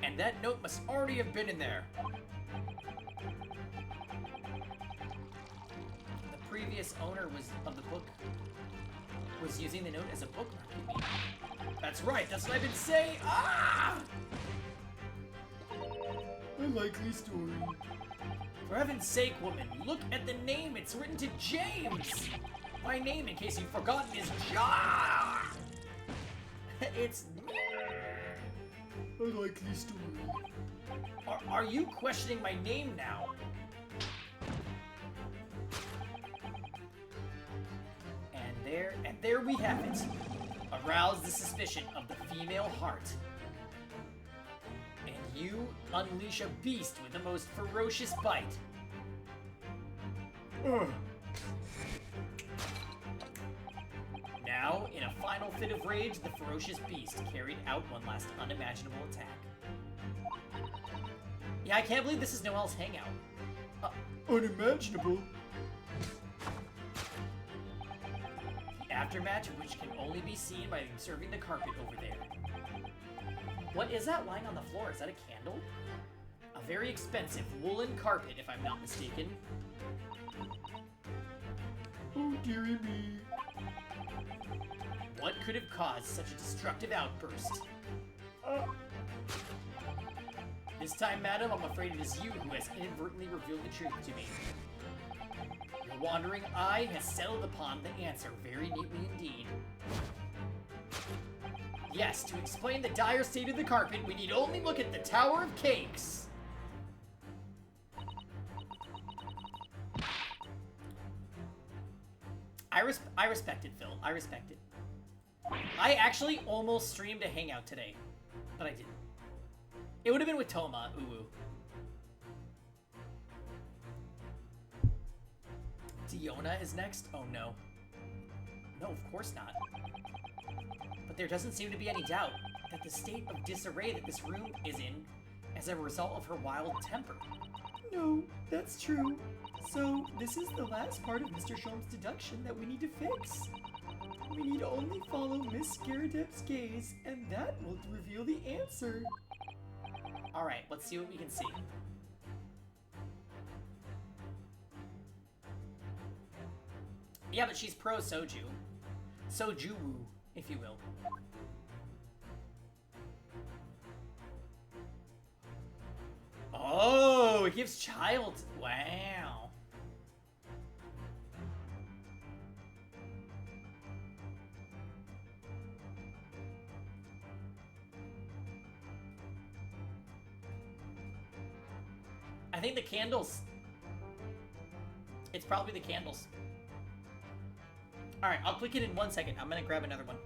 And that note must already have been in there. The previous owner of the book was using the note as a bookmark, you mean? That's right, that's what I've been saying! Ah! A likely story. For heaven's sake, woman, look at the name. It's written to James. My name, in case you've forgotten, is John. It's... A likely story. Are you questioning my name now? And there we have it. Arouse the suspicion of the female heart. And you unleash a beast with the most ferocious bite. Now, in a final fit of rage, the ferocious beast carried out one last unimaginable attack. Yeah, I can't believe this is Noelle's hangout. Unimaginable? The aftermatch of which can only be seen by observing the carpet over there. What is that lying on the floor? Is that a candle? A very expensive woolen carpet, if I'm not mistaken. Oh, dearie me. What could have caused such a destructive outburst? This time, madam, I'm afraid it is you who has inadvertently revealed the truth to me. Your wandering eye has settled upon the answer very neatly indeed. Yes, to explain the dire state of the carpet, we need only look at the Tower of Cakes. I respect it, Phil. I respect it. I actually almost streamed a hangout today, but I didn't. It would have been with Toma. Ooh. Diona is next? Oh no. No, of course not. But there doesn't seem to be any doubt that the state of disarray that this room is in as a result of her wild temper. No, that's true. So, this is the last part of Mr. Sholm's deduction that we need to fix. We need to only follow Miss Garadep's gaze, and that will reveal the answer. Alright, let's see what we can see. Yeah, but she's pro Soju. Soju-woo, if you will. Oh, it gives child. Wow. I think the candles. It's probably the candles. Alright, I'll click it in 1 second. I'm gonna grab another one.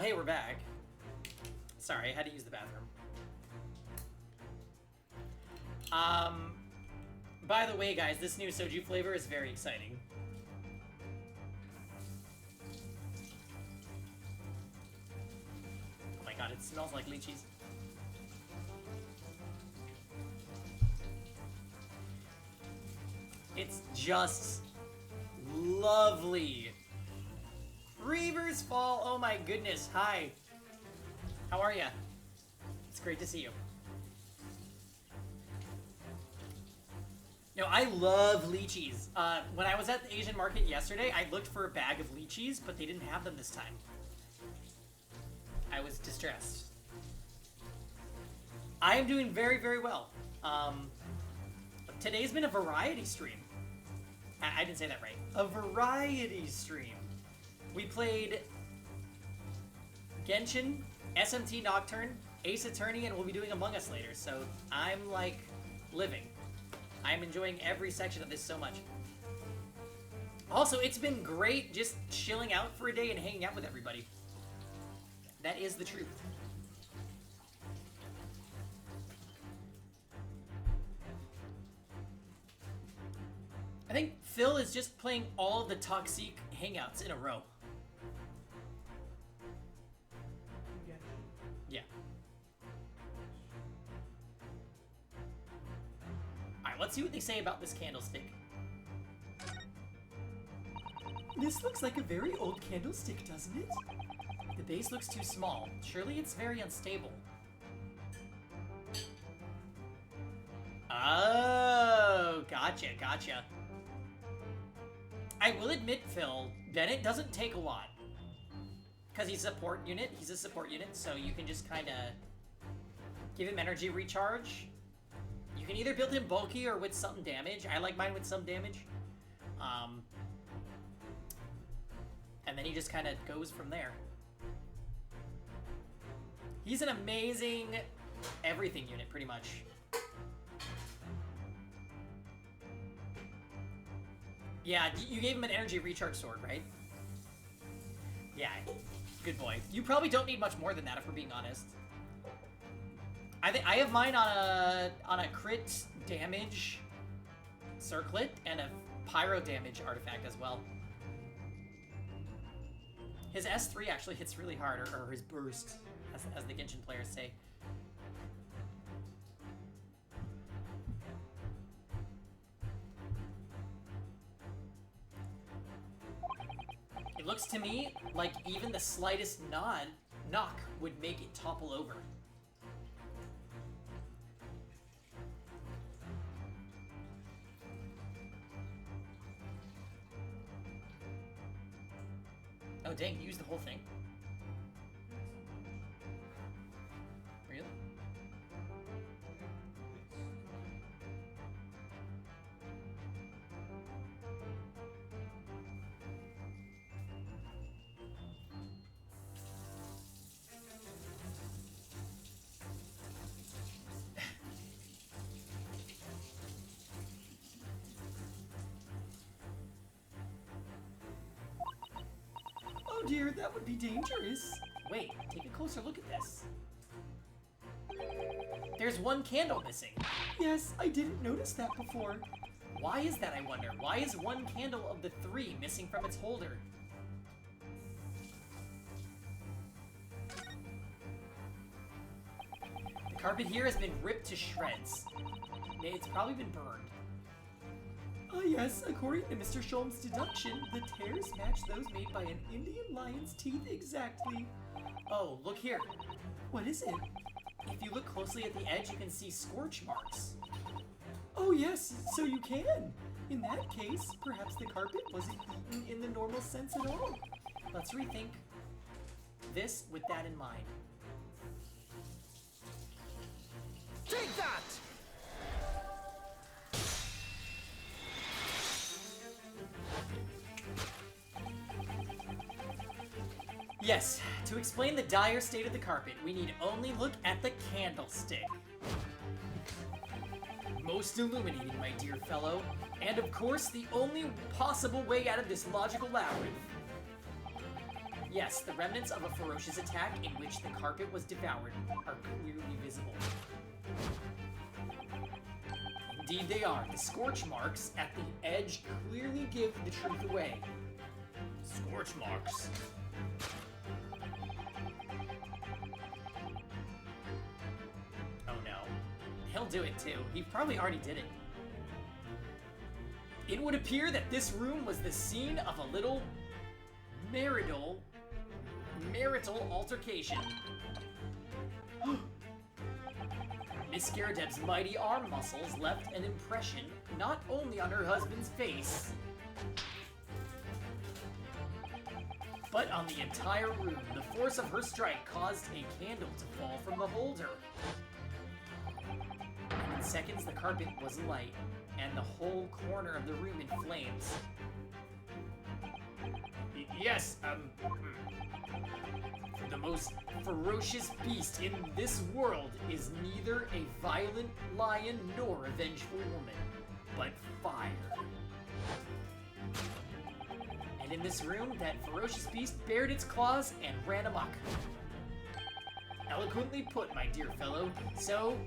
hey, we're back. Sorry, I had to use the bathroom. By the way, guys, this new soju flavor is very exciting. Oh my god, it smells like lychees. It's just lovely. Reavers Fall, oh my goodness, hi. How are ya? It's great to see you. No, I love lychees. When I was at the Asian market yesterday, I looked for a bag of lychees, but they didn't have them this time. I was distressed. I am doing very, very well. Today's been a variety stream. I didn't say that right. A variety stream. We played Genshin, SMT Nocturne, Ace Attorney, and we'll be doing Among Us later, so I'm, like, living. I'm enjoying every section of this so much. Also, it's been great just chilling out for a day and hanging out with everybody. That is the truth. I think Phil is just playing all of the Toxic Hangouts in a row. Yeah. Alright, let's see what they say about this candlestick. This looks like a very old candlestick, doesn't it? The base looks too small. Surely it's very unstable. Oh, gotcha, gotcha. I will admit, Phil, Bennett doesn't take a lot. Because he's a support unit. He's a support unit, so you can just kind of give him energy recharge. You can either build him bulky or with some damage. I like mine with some damage. And then he just kind of goes from there. He's an amazing everything unit, pretty much. Yeah, you gave him an energy recharge sword, right? Yeah, good boy. You probably don't need much more than that, if we're being honest. I think I have mine on a crit damage circlet and a pyro damage artifact as well. His S3 actually hits really hard, or his burst, as the Genshin players say. It looks to me like even the slightest knock would make it topple over. Oh dang, you used the whole thing? Really? Oh dear, that would be dangerous. Wait, take a closer look at this. There's one candle missing. Yes, I didn't notice that before. Why is that, I wonder? Why is one candle of the 3 missing from its holder? The carpet here has been ripped to shreds. It's probably been burned. Ah yes, according to Mr. Sholm's deduction, the tears match those made by an Indian lion's teeth exactly. Oh, look here. What is it? If you look closely at the edge, you can see scorch marks. Oh yes, so you can. In that case, perhaps the carpet wasn't eaten in the normal sense at all. Let's rethink this with that in mind. Take that! Yes, to explain the dire state of the carpet, we need only look at the candlestick. Most illuminating, my dear fellow, and of course the only possible way out of this logical labyrinth. Yes, the remnants of a ferocious attack in which the carpet was devoured are clearly visible. Indeed they are. The scorch marks at the edge clearly give the truth away. Scorch marks? Oh no. He'll do it too. He probably already did it. It would appear that this room was the scene of a little marital altercation. Miss Garrideb's mighty arm muscles left an impression not only on her husband's face, but on the entire room. The force of her strike caused a candle to fall from the holder. And in seconds, the carpet was alight, and the whole corner of the room in flames. Yes, the most ferocious beast in this world is neither a violent lion nor a vengeful woman, but fire. And in this room, that ferocious beast bared its claws and ran amok. Eloquently put, my dear fellow. So,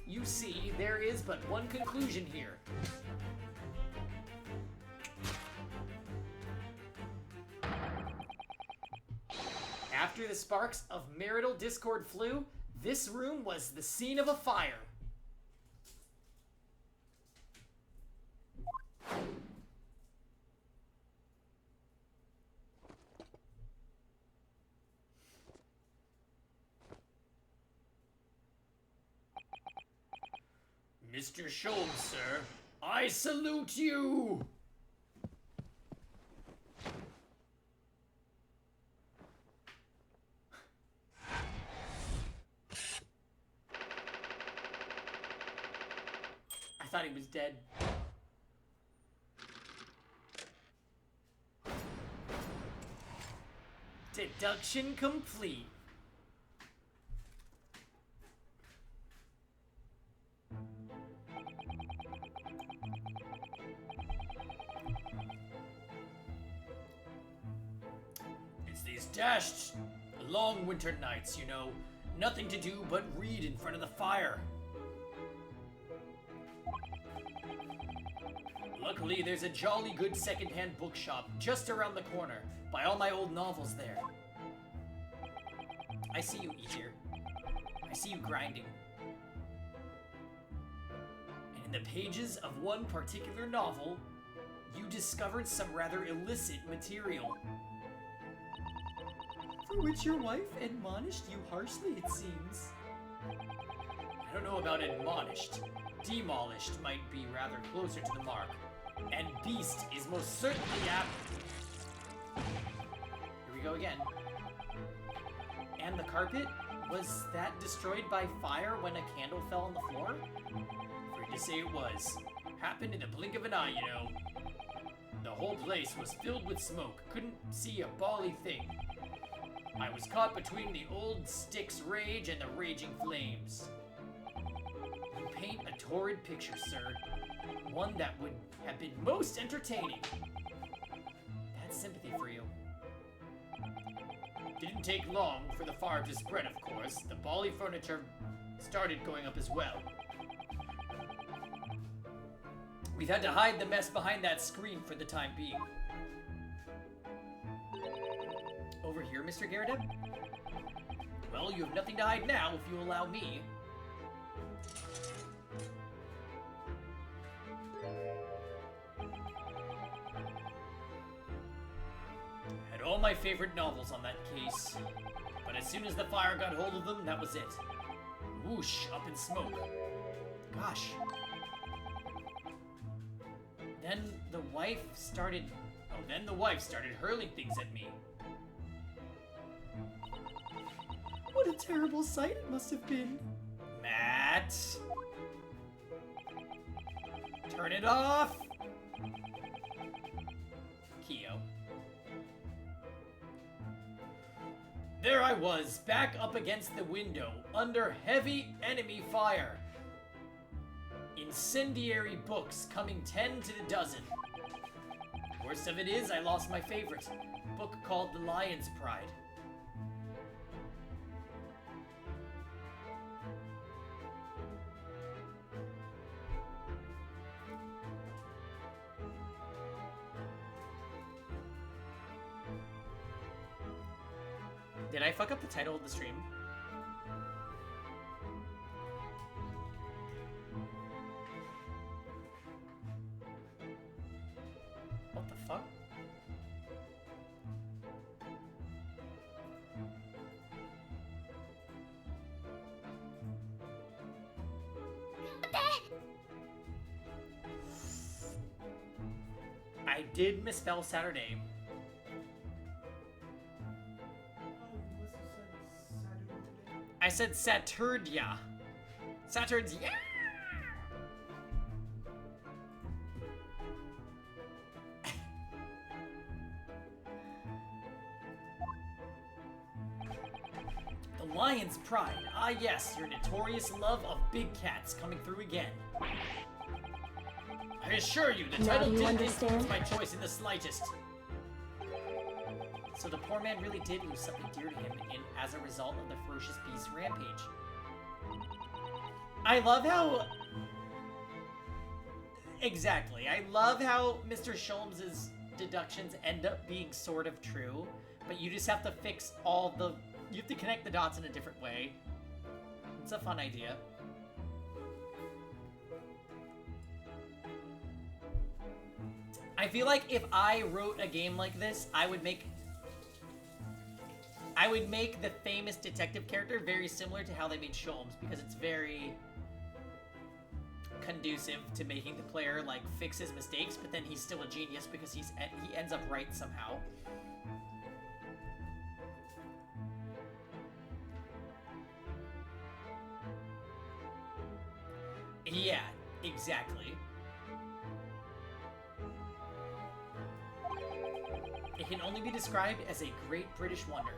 you see, there is but one conclusion here. After the sparks of marital discord flew, this room was the scene of a fire. Mr. Sholmes, sir, I salute you! I thought he was dead. Deduction complete. It's these dashed long winter nights, you know. Nothing to do but read in front of the fire. Luckily, there's a jolly good second-hand bookshop just around the corner. Buy all my old novels there. I see you, Edir. I see you grinding. And in the pages of one particular novel, you discovered some rather illicit material. For which your wife admonished you harshly, it seems. I don't know about admonished. Demolished might be rather closer to the mark. And beast is most certainly apt. Here we go again. And the carpet? Was that destroyed by fire when a candle fell on the floor? Afraid to say it was. Happened in the blink of an eye, you know. The whole place was filled with smoke. Couldn't see a bally thing. I was caught between the old stick's rage and the raging flames. You paint a torrid picture, sir. One that would have been most entertaining. That's sympathy for you. Didn't take long for the fire to spread, of course. The bally furniture started going up as well. We've had to hide the mess behind that screen for the time being. Over here, Mr. Garrideb? Well, you have nothing to hide now, if you allow me. Had all my favorite novels on that case. But as soon as the fire got hold of them, that was it. Whoosh, up in smoke. Gosh. Then the wife started hurling things at me. What a terrible sight it must have been. Matt! Turn it off! Keo. There I was, back up against the window, under heavy enemy fire. Incendiary books coming 10 to the dozen. Worst of it is, I lost my favorite. book called The Lion's Pride. Did I fuck up the title of the stream? What the fuck? I did misspell Saturday. I said Saturdia. Saturdia. The Lion's Pride. Ah yes, your notorious love of big cats coming through again. I assure you, the title didn't influence my choice in the slightest. So the poor man really did lose something dear to him as a result of the ferocious beast's rampage. I love how... Exactly. I love how Mr. Sholmes' deductions end up being sort of true, but you just have to fix all the... You have to connect the dots in a different way. It's a fun idea. I feel like if I wrote a game like this, I would make the famous detective character very similar to how they made Sholmes, because it's very conducive to making the player like fix his mistakes, but then he's still a genius because he ends up right somehow. Yeah, exactly. It can only be described as a great British wonder.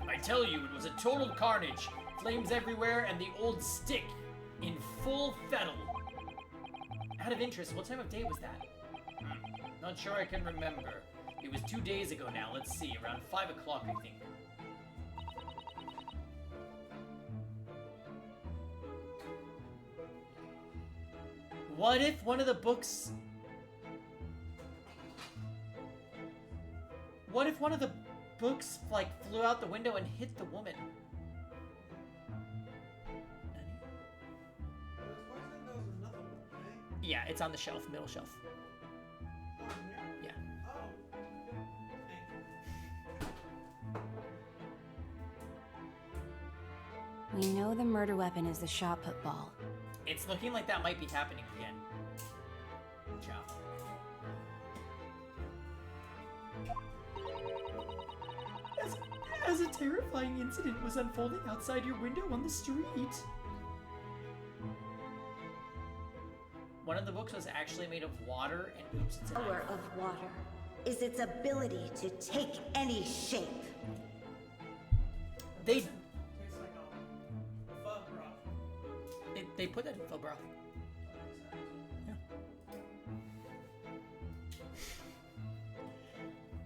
I tell you, it was a total carnage. Flames everywhere and the old stick in full fettle. Out of interest, what time of day was that? Not sure I can remember. It was 2 days ago now, let's see, around 5 o'clock I think. What if one of the books... What if one of the books, like, flew out the window and hit the woman? Yeah, it's on the shelf, middle shelf. Yeah. We know the murder weapon is the shot put ball. It's looking like that might be happening again. Ciao. As a terrifying incident was unfolding outside your window on the street. One of the books was actually made of water, and oops, it's The power of water is its ability to take any shape. They put that in pho broth. Yeah.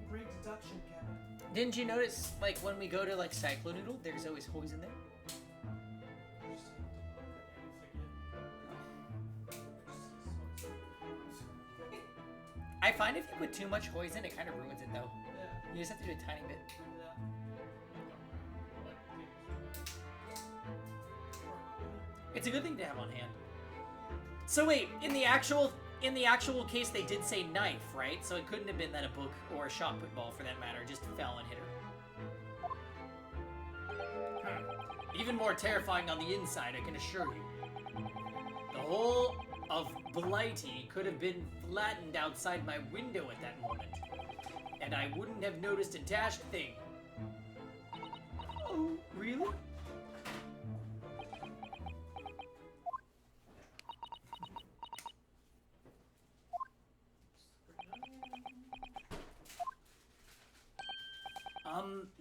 Great deduction, Kevin. Didn't you notice, like, when we go to, like, Cyclone Noodle, there's always hoes in there? I find if you put too much hoisin, it kind of ruins it, though. Yeah. You just have to do a tiny bit. It's a good thing to have on hand. So wait, in the actual case, they did say knife, right? So it couldn't have been that a book or a shot put ball, for that matter, just fell and hit her. Even more terrifying on the inside, I can assure you. The whole of Blighty could have been flattened outside my window at that moment, and I wouldn't have noticed a dashed thing. Oh, really?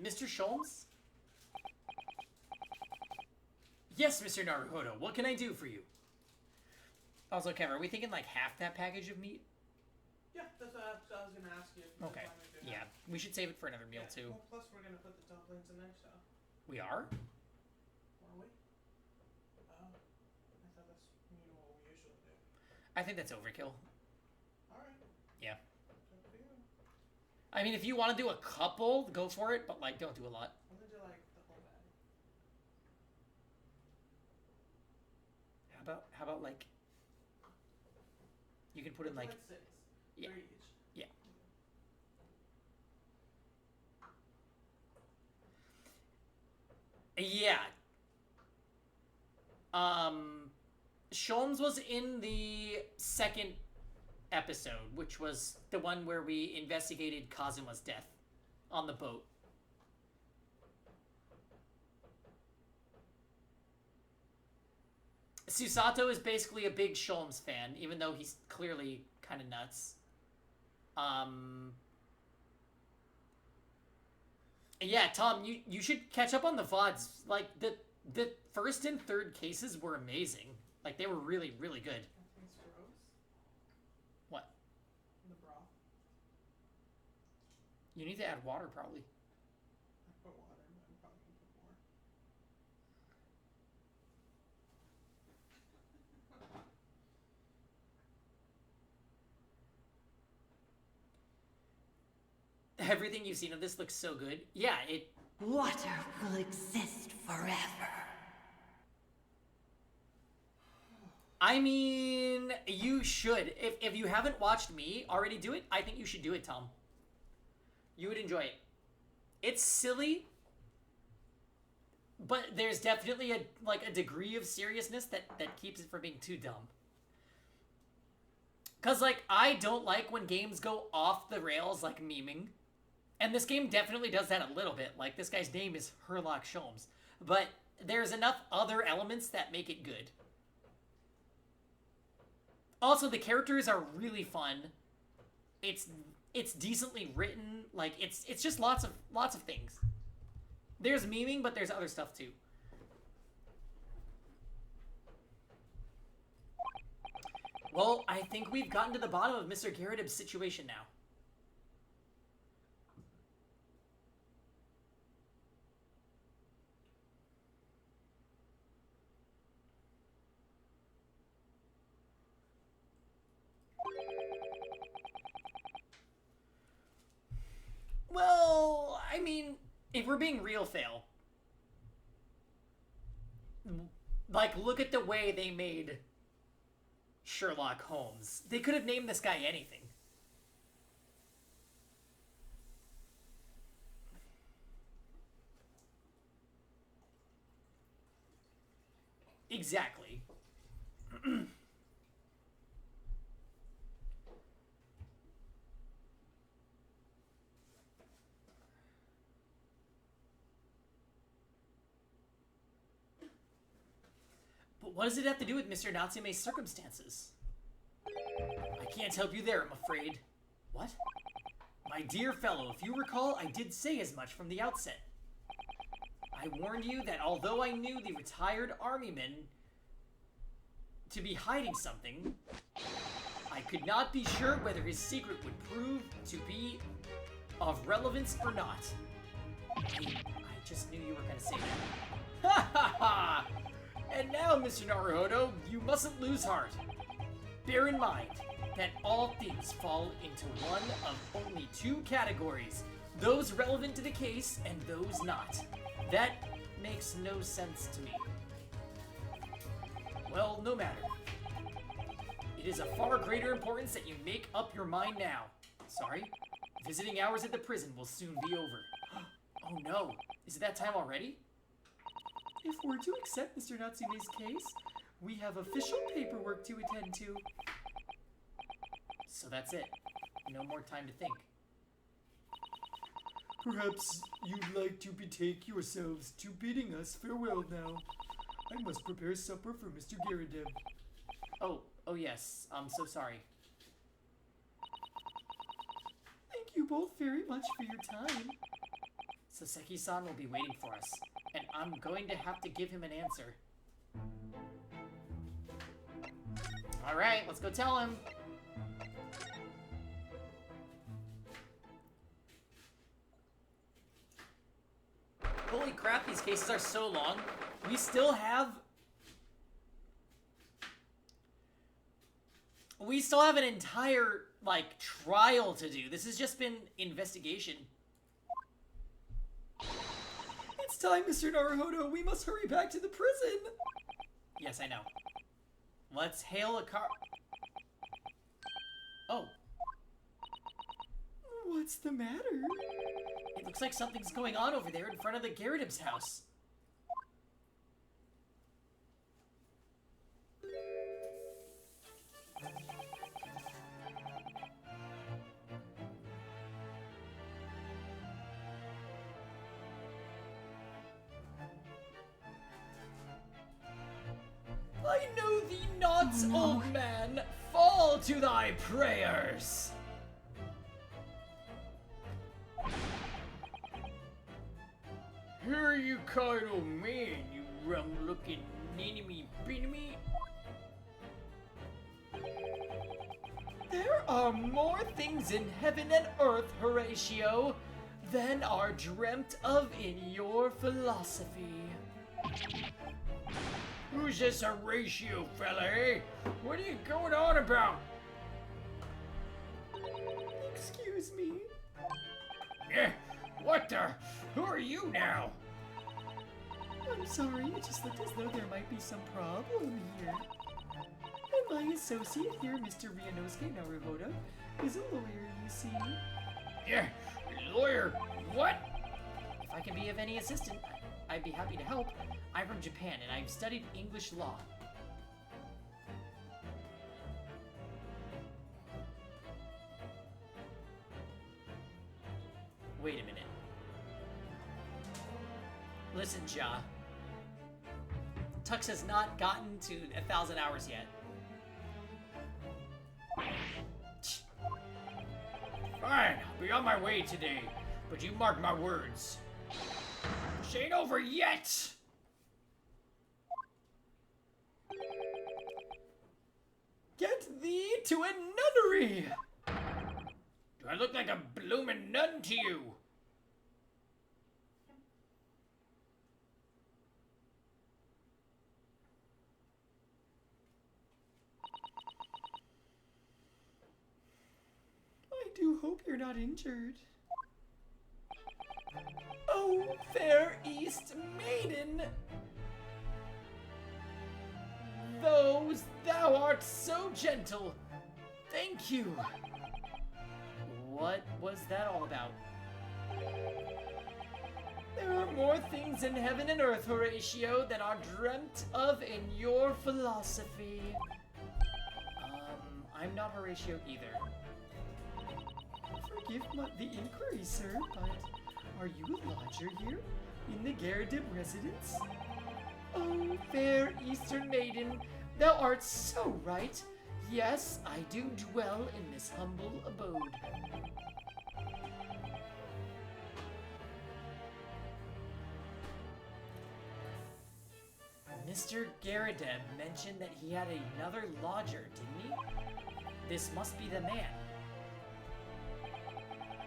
Mr. Sholmes? Yes, Mr. Naruhodo, what can I do for you? Also, Kevin, are we thinking like half that package of meat? Yeah, that's what I was gonna ask you. Okay. Yeah, we should save it for another meal too. Well, plus we're gonna put the dumplings in there, so. We are? Are we? Oh, I thought that's what we usually do. I think that's overkill. All right. Yeah. Up to you. I mean, if you want to do a couple, go for it, but like, don't do a lot. I'm gonna do like the whole bag. How about like, you can put in like, Like 6. Yeah. 3 each. yeah. Yeah. Sholmes was in the second episode, which was the one where we investigated Kazuma's death on the boat. Susato is basically a big Sholmes fan, even though he's clearly kind of nuts. Yeah, Tom, you should catch up on the VODs. Like, the first and third cases were amazing. Like, they were really, really good. Everything's gross. What? The broth. You need to add water, probably. I put water, but I'm probably gonna put more. Everything you've seen of this looks so good. Yeah, it... Water will exist forever. I mean, you should. If you haven't watched me already do it, I think you should do it, Tom. You would enjoy it. It's silly, but there's definitely a degree of seriousness that keeps it from being too dumb. Cause like, I don't like when games go off the rails like memeing. And this game definitely does that a little bit. Like, this guy's name is Herlock Sholmes. But there's enough other elements that make it good. Also, the characters are really fun. It's decently written. Like, it's just lots of things. There's memeing, but there's other stuff too. Well, I think we've gotten to the bottom of Mr. Garrett's situation now. Well, I mean, if we're being real, Fail, like, look at the way they made Sherlock Holmes. They could have named this guy anything. Exactly. But what does it have to do with Mr. Natsume's circumstances? I can't help you there, I'm afraid. What? My dear fellow, if you recall, I did say as much from the outset. I warned you that although I knew the retired armyman to be hiding something, I could not be sure whether his secret would prove to be of relevance or not. I just knew you were going to say that. Ha ha ha! And now, Mr. Naruhodo, you mustn't lose heart. Bear in mind that all things fall into one of only 2 categories, those relevant to the case and those not. That makes no sense to me. Well, no matter. It is of far greater importance that you make up your mind now. Sorry, visiting hours at the prison will soon be over. Oh no, is it that time already? If we're to accept Mr. Natsume's case, we have official paperwork to attend to. So that's it. No more time to think. Perhaps you'd like to betake yourselves to bidding us farewell now. I must prepare supper for Mr. Garredev. Oh yes, I'm so sorry. Thank you both very much for your time. Saseki-san will be waiting for us, and I'm going to have to give him an answer. Alright, let's go tell him. holy crap, these cases are so long. We still have an entire, like, trial to do. This has just been investigation. It's time, Mr. Naruhodo. We must hurry back to the prison. Yes, I know. Let's hail a car. Oh. What's the matter? It looks like something's going on over there in front of the Gyarados house. I know thee not, old man. Fall to thy prayers. Here you kind of man, you rum-looking ninny-me-binny-me. There are more things in heaven and earth, Horatio, than are dreamt of in your philosophy. Who's this Horatio fella, eh? What are you going on about? Excuse me. Eh, what the? Who are you now? I'm sorry, it just looked as though there might be some problem here. And my associate here, Mr. Ryunosuke Naruhodo, is a lawyer, you see. Yeah, lawyer, what? If I can be of any assistance, I'd be happy to help. I'm from Japan, and I've studied English law. Wait a minute. Listen, Ja. Tux has not gotten to 1,000 hours yet. Fine, I'll be on my way today, but you mark my words. She ain't over yet! Get thee to a nunnery! Do I look like a bloomin' nun to you? I do hope you're not injured. Oh, fair East Maiden! Those thou art so gentle. Thank you. What was that all about? There are more things in heaven and earth, Horatio, than are dreamt of in your philosophy. I'm not Horatio either. Forgive the inquiry, sir, but are you a lodger here in the Gyarados residence? Oh, fair Eastern maiden, thou art so right. Yes, I do dwell in this humble abode. Mr. Gyarados mentioned that he had another lodger, didn't he? This must be the man.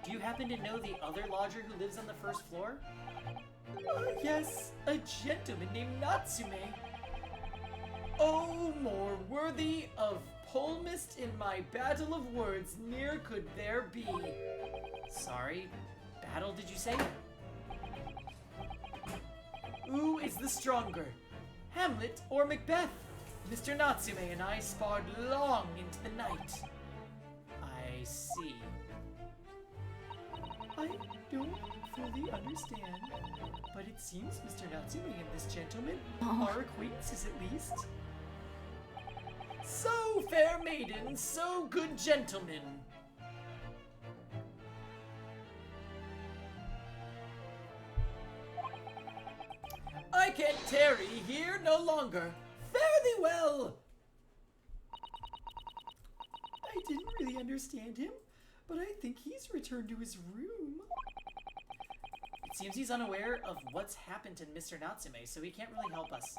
Do you happen to know the other lodger who lives on the first floor? Yes, a gentleman named Natsume. Oh, more worthy of palmist in my battle of words, near could there be. Sorry, battle did you say? Who is the stronger, Hamlet or Macbeth? Mr. Natsume and I sparred long into the night. I see. I don't fully understand, but it seems Mr. Natsume and this gentleman are acquaintances at least. So fair maiden, so good gentleman. I can't tarry here no longer. Fare thee well. I didn't really understand him, but I think he's returned to his room. It seems he's unaware of what's happened to Mr. Natsume, so he can't really help us.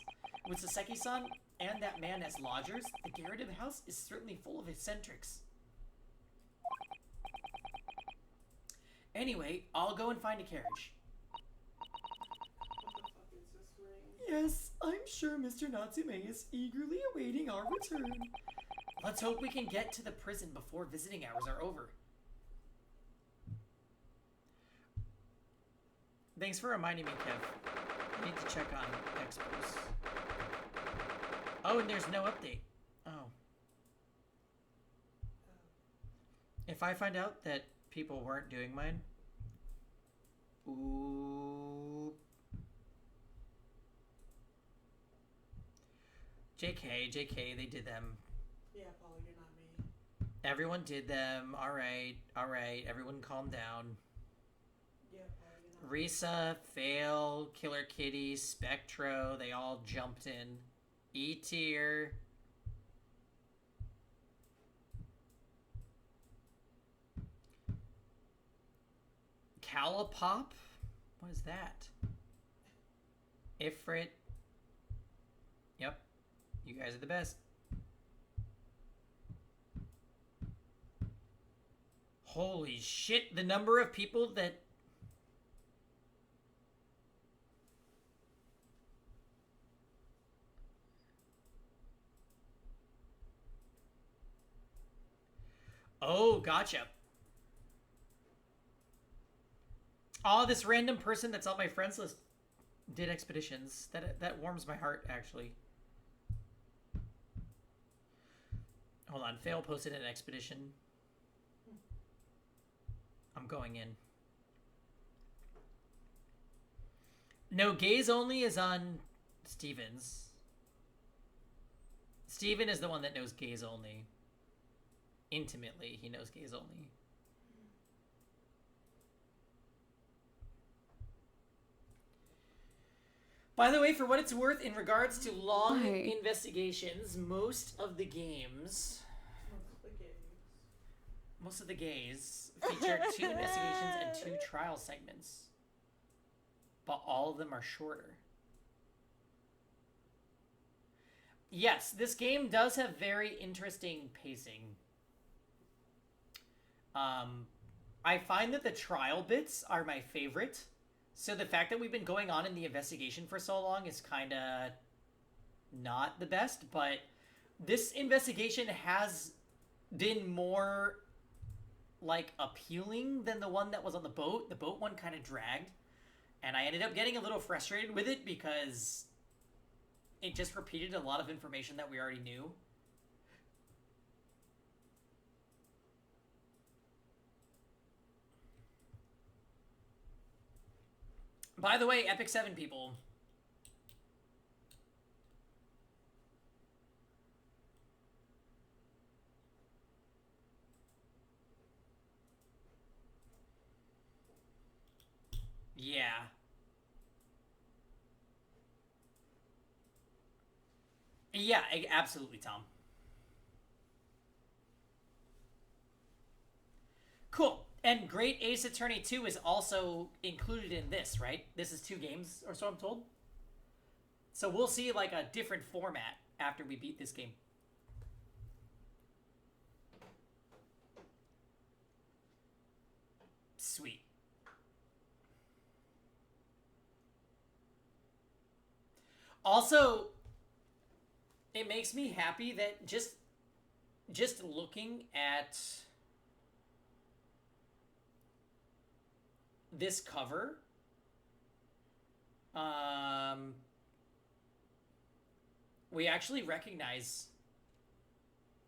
With Saseki-san and that man as lodgers, the Gyarados house is certainly full of eccentrics. Anyway, I'll go and find a carriage. Yes, I'm sure Mr. Natsume is eagerly awaiting our return. Let's hope we can get to the prison before visiting hours are over. Thanks for reminding me, Kev. I need to check on expos. Oh, and there's no update. Oh. If I find out that people weren't doing mine... Ooh. JK, they did them. Yeah, Paul, you're not me. Everyone did them. Alright, everyone calm down. Yeah, Paul, you're not Risa, Fail, Killer Kitty, Spectro, they all jumped in. E-tier. Calipop? What is that? Ifrit. Yep. You guys are the best. Holy shit, the number of people that... Oh, gotcha. Oh, this random person that's on my friends list did expeditions. That warms my heart, actually. Hold on, Fail posted an expedition. I'm going in. No, Gaze Only is on Steven's. Steven is the one that knows Gaze Only. Intimately, he knows Gaze Only. By the way, for what it's worth, in regards to long investigations, most of the games feature 2 investigations and 2 trial segments. But all of them are shorter. Yes, this game does have very interesting pacing. I find that the trial bits are my favorite. So the fact that we've been going on in the investigation for so long is kind of not the best, but this investigation has been more like appealing than the one that was on the boat. The boat one kind of dragged, and I ended up getting a little frustrated with it because it just repeated a lot of information that we already knew. By the way, Epic 7 people. Yeah. Yeah, absolutely, Tom. Cool. And Great Ace Attorney 2 is also included in this, right? This is 2 games, or so I'm told. So we'll see, like, a different format after we beat this game. Sweet. Also, it makes me happy that just looking at this cover, we actually recognize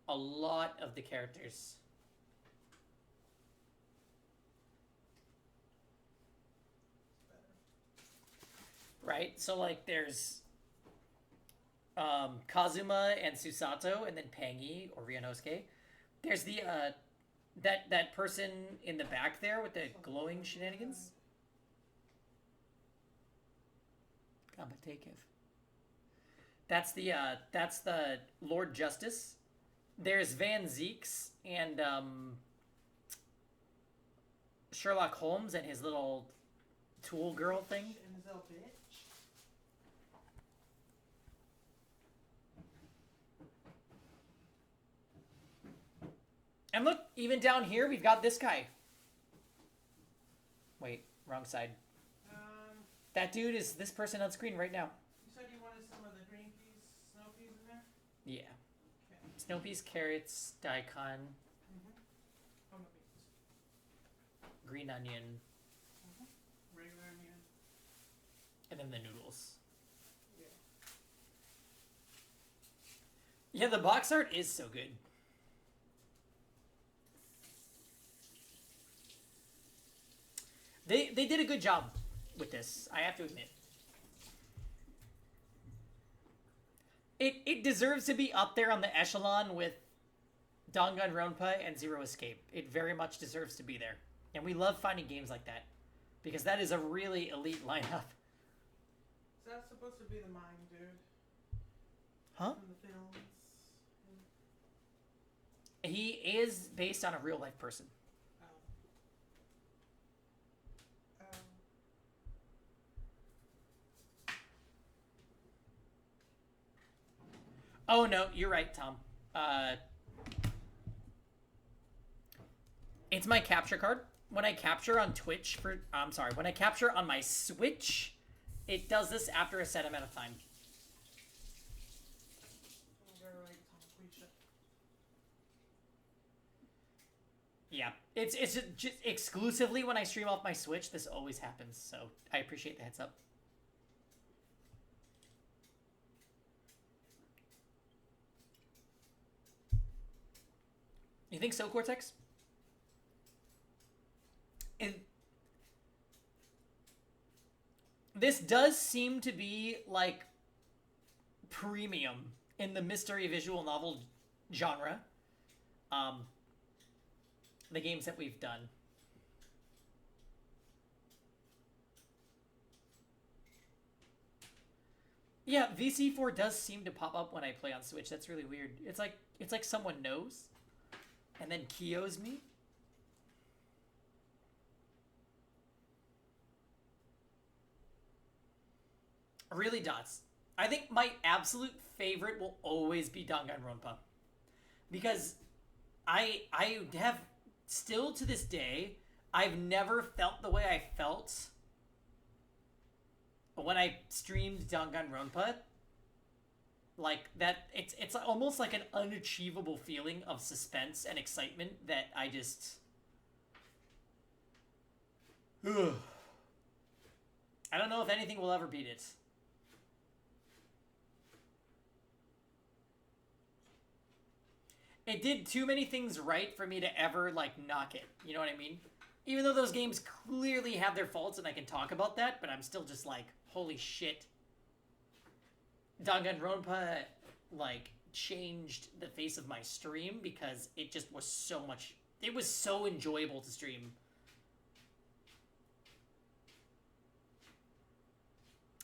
a lot of the characters. Right? So, like, there's Kazuma and Susato, and then Pangi or Ryanosuke. There's the that person in the back there with the glowing shenanigans. That's the Lord Justice. There's Van Zeeks and Sherlock Holmes and his little tool girl thing. And look, even down here, we've got this guy. Wait, wrong side. That dude is this person on screen right now. You said you Yeah. Okay. Snow peas, carrots, daikon, Oh, no beans. green onion, Regular onion. and then the noodles. Yeah. Yeah, the box art is so good. They did a good job with this, I have to admit. It deserves to be up there on the echelon with Danganronpa and Zero Escape. It very much deserves to be there. And we love finding games like that. Because that is a really elite lineup. Is that supposed to be the mime dude Huh? from the films? He is based on a real life person. Oh. Oh no, you're right, Tom. It's my capture card. When I capture on Twitch when I capture on my Switch, it does this after a set amount of time. Yeah, it's just exclusively when I stream off my Switch. This always happens, so I appreciate the heads up. You think so, Cortex? This does seem to be like premium in the mystery visual novel genre. The games that we've done. Yeah, VC4 does seem to pop up when I play on Switch. That's really weird. It's like someone knows and then Kyo's me. Really, Dots. I think my absolute favorite will always be Danganronpa. Because I have, still to this day, I've never felt the way I felt when I streamed Danganronpa. Like, that, it's almost like an unachievable feeling of suspense and excitement that I just... Ugh. I don't know if anything will ever beat it. It did too many things right for me to ever, like, knock it. You know what I mean? Even though those games clearly have their faults and I can talk about that, but I'm still just like, holy shit. Danganronpa, like, changed the face of my stream because it just was so much... It was so enjoyable to stream.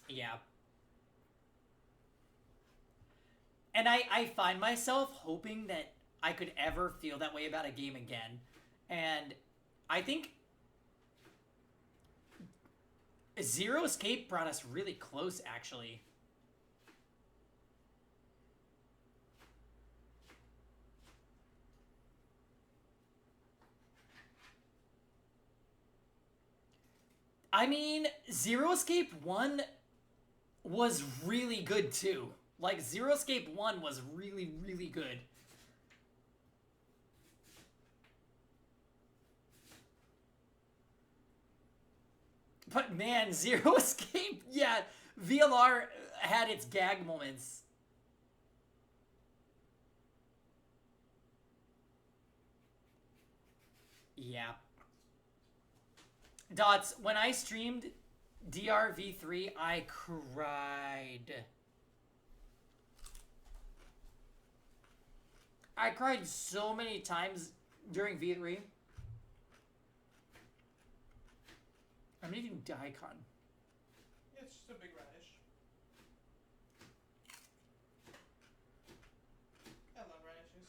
Yeah. And I find myself hoping that I could ever feel that way about a game again. And I think Zero Escape brought us really close, actually. I mean, Zero Escape 1 was really good, too. Like, Zero Escape 1 was really, really good. But man, Zero Escape, yeah, VLR had its gag moments. Yeah. Dots, when I streamed DRV3, I cried. I cried so many times during V3. I'm eating daikon. It's just a big radish. I love radishes.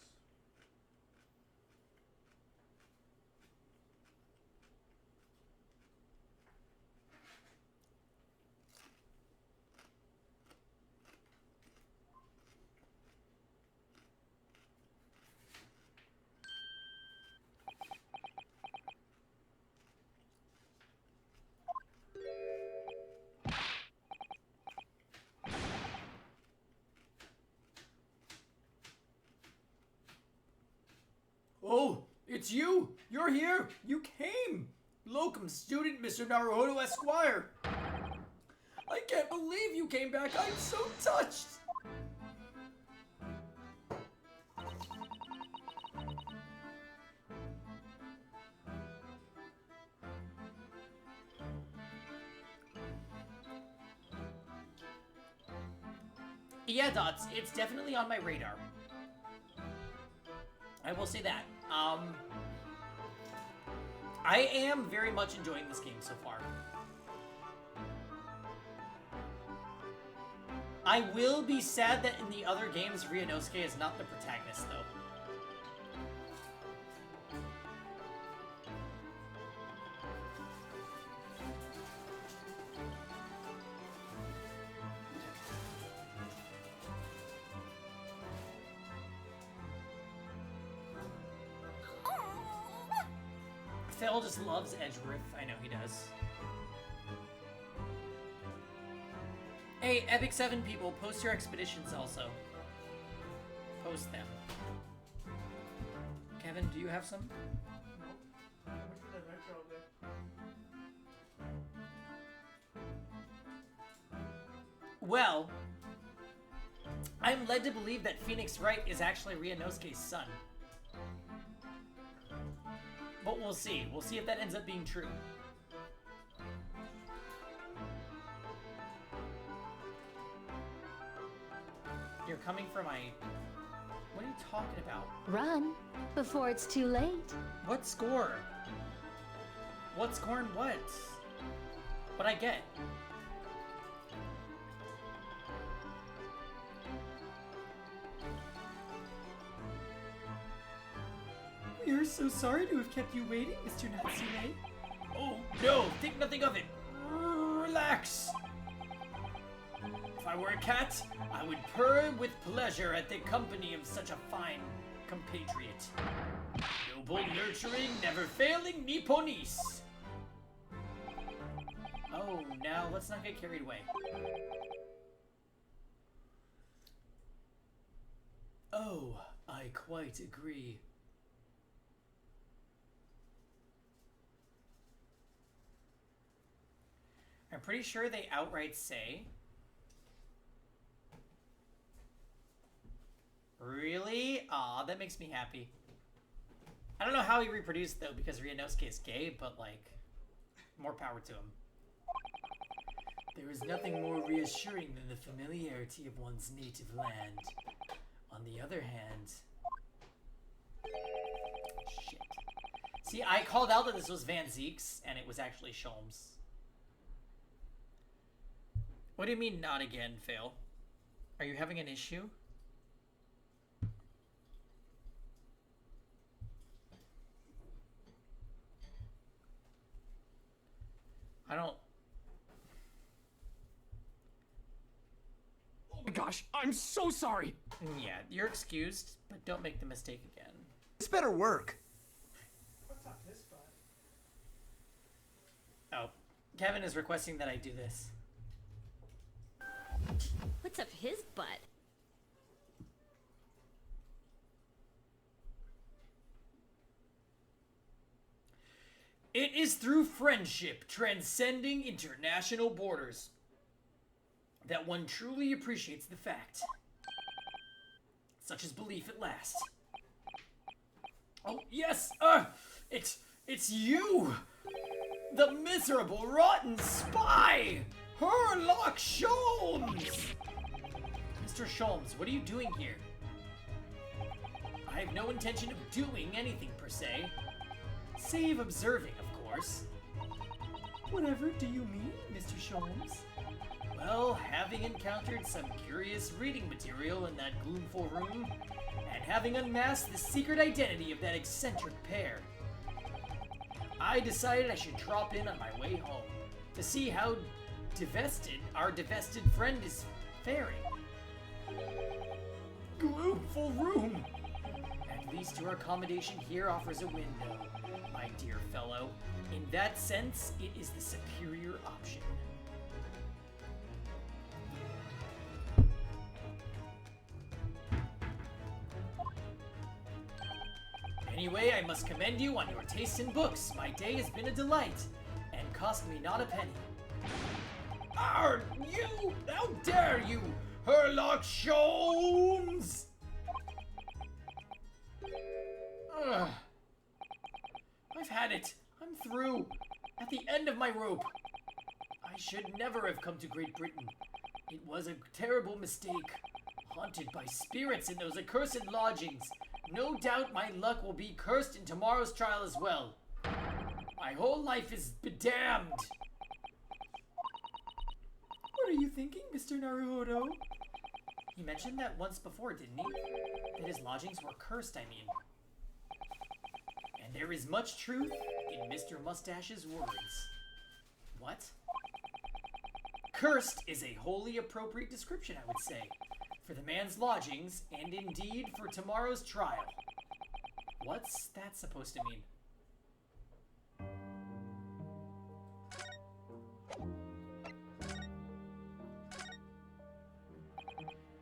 it's you! You're here! You came! Locum student, Mr. Naruhodo Esquire! I can't believe you came back! I'm so touched! Yeah, Dots, it's definitely on my radar. I will say that. I am very much enjoying this game so far. I will be sad that in the other games, Ryunosuke is not the protagonist, though. Phil just loves Edgeworth. I know he does. Hey, Epic 7 people, post your expeditions also. Post them. Kevin, do you have some? Nope. I went to the adventure all day. Well, I'm led to believe that Phoenix Wright is actually Ryunosuke's son. But we'll see. We'll see if that ends up being true. You're coming for my... What are you talking about? Run before it's too late. What score? What score and what? What'd I get? We are so sorry to have kept you waiting, Mr. Natsume. Oh, no! Think nothing of it! Relax! If I were a cat, I would purr with pleasure at the company of such a fine compatriot. Noble, nurturing, never-failing Nipponese! Oh, now let's not get carried away. Oh, I quite agree. I'm pretty sure they outright say... Really? Aw, that makes me happy. I don't know how he reproduced, though, because Ryunosuke is gay, but, like, more power to him. There is nothing more reassuring than the familiarity of one's native land. On the other hand... Shit. See, I called out that this was Van Zeek's, and it was actually Sholmes. What do you mean, not again, Fail? Are you having an issue? I don't... Oh my gosh, I'm so sorry! Yeah, you're excused, but don't make the mistake again. This better work. What's up his butt? Oh, Kevin is requesting that I do this. What's up his butt? It is through friendship transcending international borders that one truly appreciates the fact. Such as belief at last. Oh, yes! It's you! The miserable, rotten spy! Herlock Sholmes! Mr. Sholmes, what are you doing here? I have no intention of doing anything per se. Save observing, of course. Whatever do you mean, Mr. Sholmes? Well, having encountered some curious reading material in that gloomful room, and having unmasked the secret identity of that eccentric pair, I decided I should drop in on my way home to see how our divested friend is faring. Gloomful room! At least your accommodation here offers a window, my dear fellow. In that sense, it is the superior option. Anyway, I must commend you on your taste in books. My day has been a delight, and cost me not a penny. Are you? How dare you, Herlock Sholmes! Ugh. I've had it. I'm through. At the end of my rope. I should never have come to Great Britain. It was a terrible mistake. Haunted by spirits in those accursed lodgings. No doubt my luck will be cursed in tomorrow's trial as well. My whole life is bedamned. What are you thinking, Mr. Naruhodo? He mentioned that once before, didn't he? That his lodgings were cursed, I mean. And there is much truth in Mr. Mustache's words. What? Cursed is a wholly appropriate description, I would say, for the man's lodgings, and indeed for tomorrow's trial. What's that supposed to mean?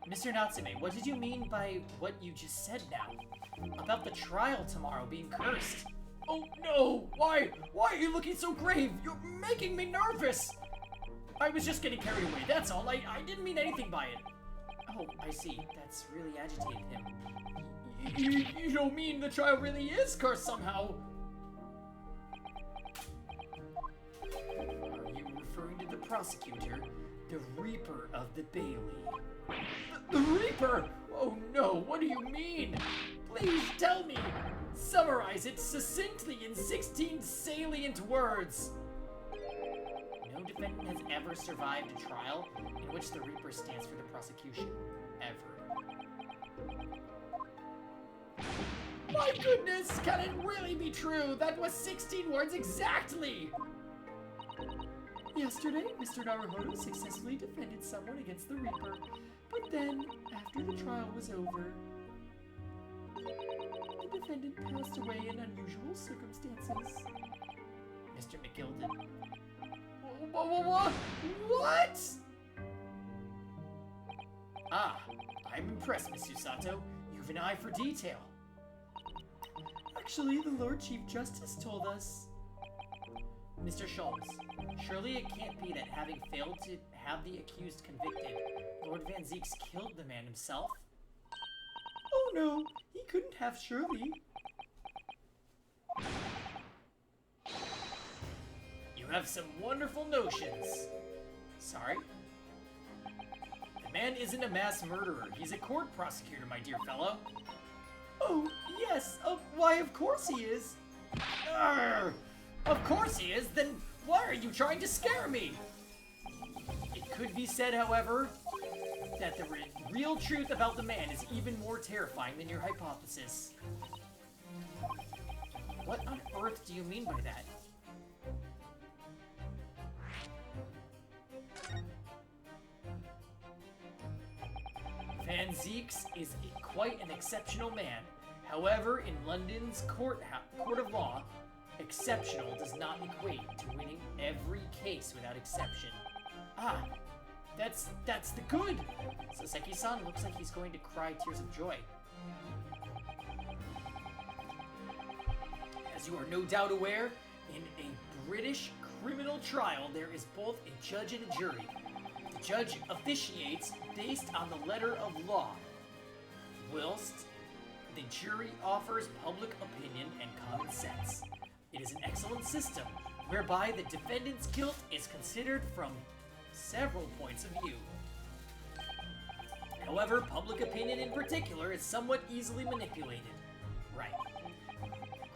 Mr. Natsume, what did you mean by what you just said now? About the trial tomorrow being cursed? Oh no! Why are you looking so grave? You're making me nervous! I was just getting carried away, that's all. I didn't mean anything by it. Oh, I see. That's really agitated him. You don't mean the trial really is cursed somehow? Are you referring to the prosecutor, the Reaper of the Bailey? The Reaper? Oh no, what do you mean? Please tell me! Summarize it succinctly in 16 salient words. No defendant has ever survived a trial in which the Reaper stands for the prosecution. Ever. My goodness, can it really be true? That was 16 words exactly! Yesterday, Mr. Naruhodo successfully defended someone against the Reaper, but then, after the trial was over, the defendant passed away in unusual circumstances. Mr. McGilden. What? Ah, I'm impressed, Miss Usato. You've an eye for detail. Actually, the Lord Chief Justice told us. Mr. Sholmes, surely it can't be that having failed to have the accused convicted, Lord Van Zeeks killed the man himself? Oh no, he couldn't have surely. You have some wonderful notions. Sorry? The man isn't a mass murderer. He's a court prosecutor, my dear fellow. Oh, yes, why of course he is. Arrgh! Of course he is, then why are you trying to scare me? It could be said, however, that the real truth about the man is even more terrifying than your hypothesis. What on earth do you mean by that? Van Zeeks is quite an exceptional man. However, in London's court of law, exceptional does not equate to winning every case without exception. Ah, that's the good! Saseki-san looks like he's going to cry tears of joy. As you are no doubt aware, in a British criminal trial, there is both a judge and a jury. The judge officiates based on the letter of law, whilst the jury offers public opinion and common sense. It is an excellent system, whereby the defendant's guilt is considered from several points of view. However, public opinion in particular is somewhat easily manipulated. Right.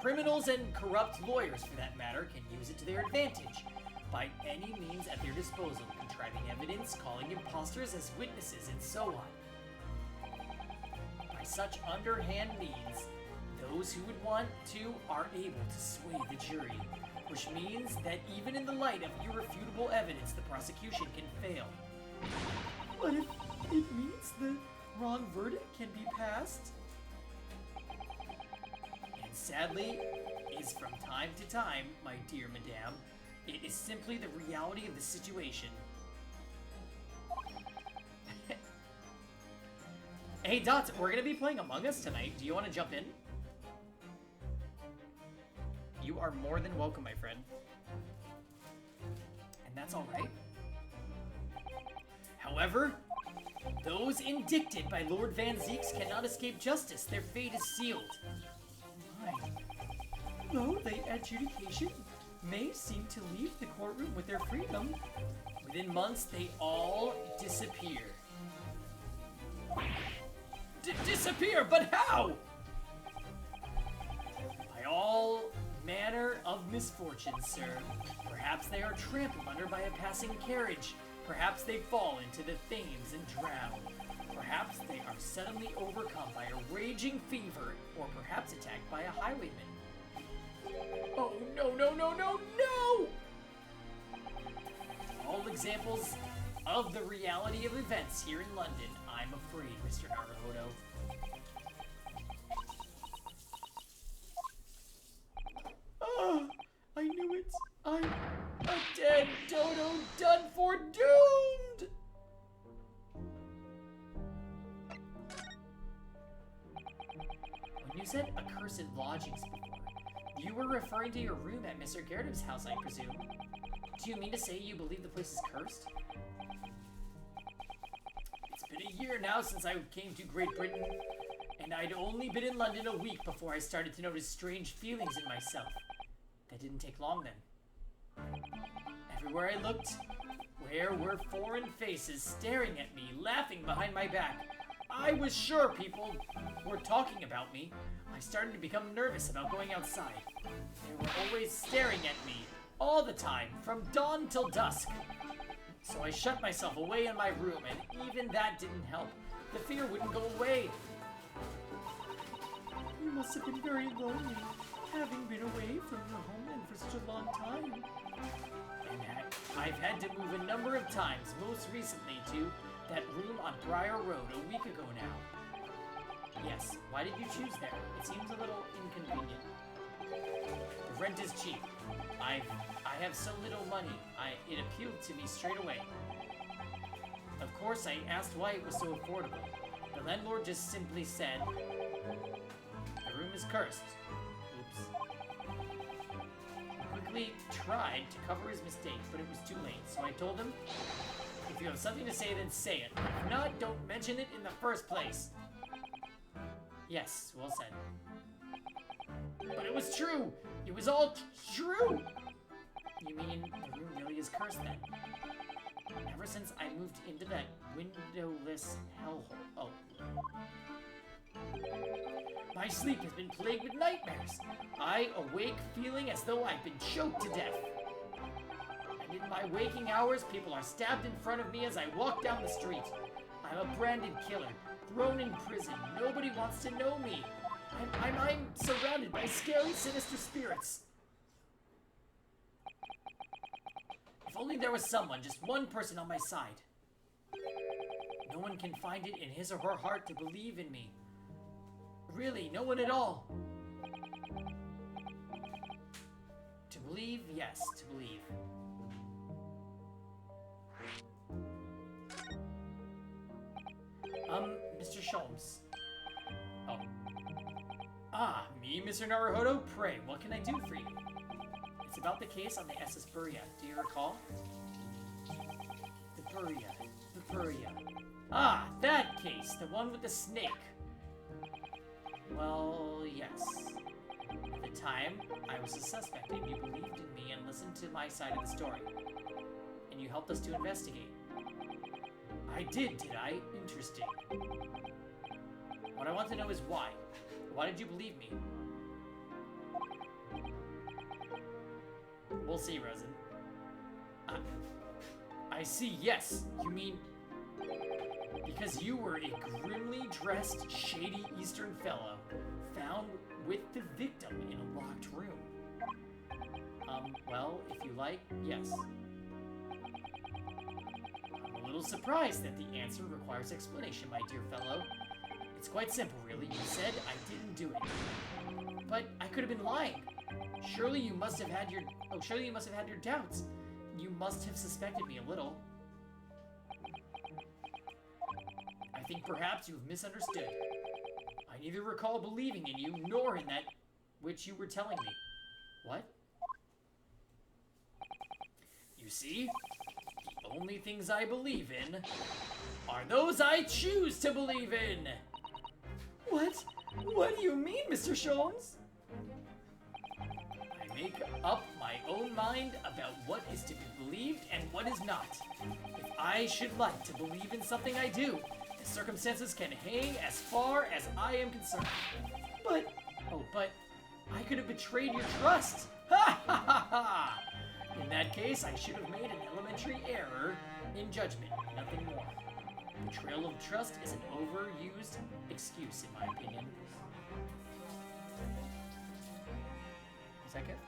Criminals and corrupt lawyers, for that matter, can use it to their advantage, by any means at their disposal, contriving evidence, calling imposters as witnesses, and so on. By such underhand means, those who would want to are able to sway the jury, which means that even in the light of irrefutable evidence, the prosecution can fail. But if it means the wrong verdict can be passed? And sadly, is from time to time, my dear madame, it is simply the reality of the situation. Hey Dots, we're gonna be playing Among Us tonight. Do you want to jump in? You are more than welcome, my friend. And that's all right. However, those indicted by Lord Van Zeeks cannot escape justice. Their fate is sealed. My. Though the adjudication may seem to leave the courtroom with their freedom, within months they all disappear. Disappear? But how? By all manner of misfortunes, sir. Perhaps they are trampled under by a passing carriage. Perhaps they fall into the Thames and drown. Perhaps they are suddenly overcome by a raging fever, or perhaps attacked by a highwayman. Oh, no, no, no, no, no! All examples of the reality of events here in London, I'm afraid, Mr. Naruhodo. Ah, I knew it. I'm a dead dodo, done for, doomed! When you said accursed lodgings before, you were referring to your room at Mr. Gerard's house, I presume. Do you mean to say you believe the place is cursed? It's been a year now since I came to Great Britain, and I'd only been in London a week before I started to notice strange feelings in myself. That didn't take long then. Everywhere I looked, there were foreign faces staring at me, laughing behind my back. I was sure people were talking about me. I started to become nervous about going outside. They were always staring at me, all the time, from dawn till dusk. So I shut myself away in my room, and even that didn't help. The fear wouldn't go away. You must have been very lonely, having been away from your homeland for such a long time. And I've had to move a number of times, most recently to that room on Briar Road a week ago now. Yes, why did you choose there? It seems a little inconvenient. The rent is cheap. I have so little money. It appealed to me straight away. Of course, I asked why it was so affordable. The landlord just simply said, the room is cursed. Oops. He quickly tried to cover his mistake, but it was too late. So I told him, if you have something to say, then say it. If not, don't mention it in the first place. Yes, well said. But it was true! It was all true! You mean the room really is cursed then? Ever since I moved into that windowless hellhole. Oh. My sleep has been plagued with nightmares. I awake feeling as though I've been choked to death. And in my waking hours, people are stabbed in front of me as I walk down the street. I'm a branded killer, thrown in prison. Nobody wants to know me. I'm surrounded by scary, sinister spirits. If only there was someone, just one person on my side. No one can find it in his or her heart to believe in me. Really, no one at all. To believe, yes, to believe. Mr. Sholmes. Oh. Ah, me, Mr. Naruhodo? Pray, what can I do for you? It's about the case on the SS Buria. Do you recall? The Buria. Ah, that case, the one with the snake. Well, yes. At the time, I was a suspect, and you believed in me and listened to my side of the story. And you helped us to investigate. I did I? Interesting. What I want to know is why. Why did you believe me? We'll see, Rosen. I see, yes. You mean... because you were a grimly dressed, shady Eastern fellow found with the victim in a locked room. Well, if you like, yes. I'm a little surprised that the answer requires explanation, my dear fellow. It's quite simple, really. You said I didn't do it. But I could have been lying. Surely you must have had your... oh, surely you must have had your doubts. You must have suspected me a little. I think perhaps you've misunderstood. I neither recall believing in you, nor in that which you were telling me. What? You see? The only things I believe in are those I choose to believe in! What? What do you mean, Mr. Sholmes? I make up my own mind about what is to be believed and what is not. If I should like to believe in something, I do. The circumstances can hang as far as I am concerned. But... Oh, but I could have betrayed your trust! Ha ha ha ha! In that case, I should have made an elementary error in judgment, nothing more. Betrayal of trust is an overused excuse, in my opinion. Is that good?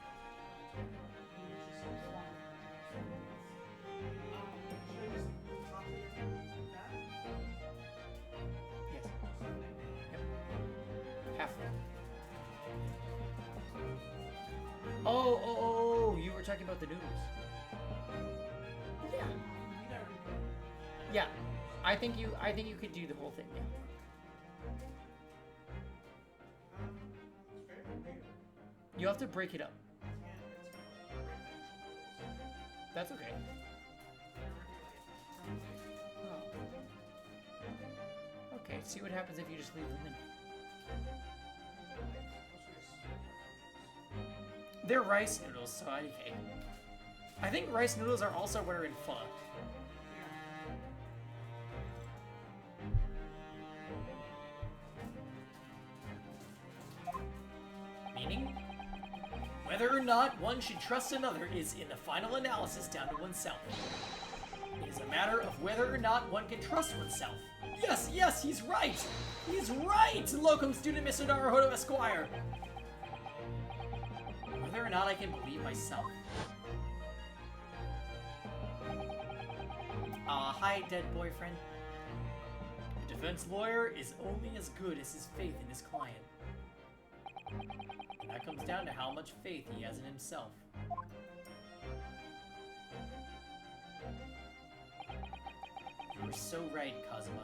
Yes. Yep. Half. Oh, you were talking about the noodles. Yeah. Yeah. I think you could do the whole thing, yeah. You have to break it up. That's okay. Oh. Okay, see what happens if you just leave them in. They're rice noodles, so okay. I think rice noodles are also what are in pho. Meaning, whether or not one should trust another is, in the final analysis, down to oneself. It is a matter of whether or not one can trust oneself. Yes, he's right! He's right, locum student Mr. Naruhodo Esquire! Whether or not I can believe myself. Hi, dead boyfriend. A defense lawyer is only as good as his faith in his client. And that comes down to how much faith he has in himself. You were so right, Kazuma.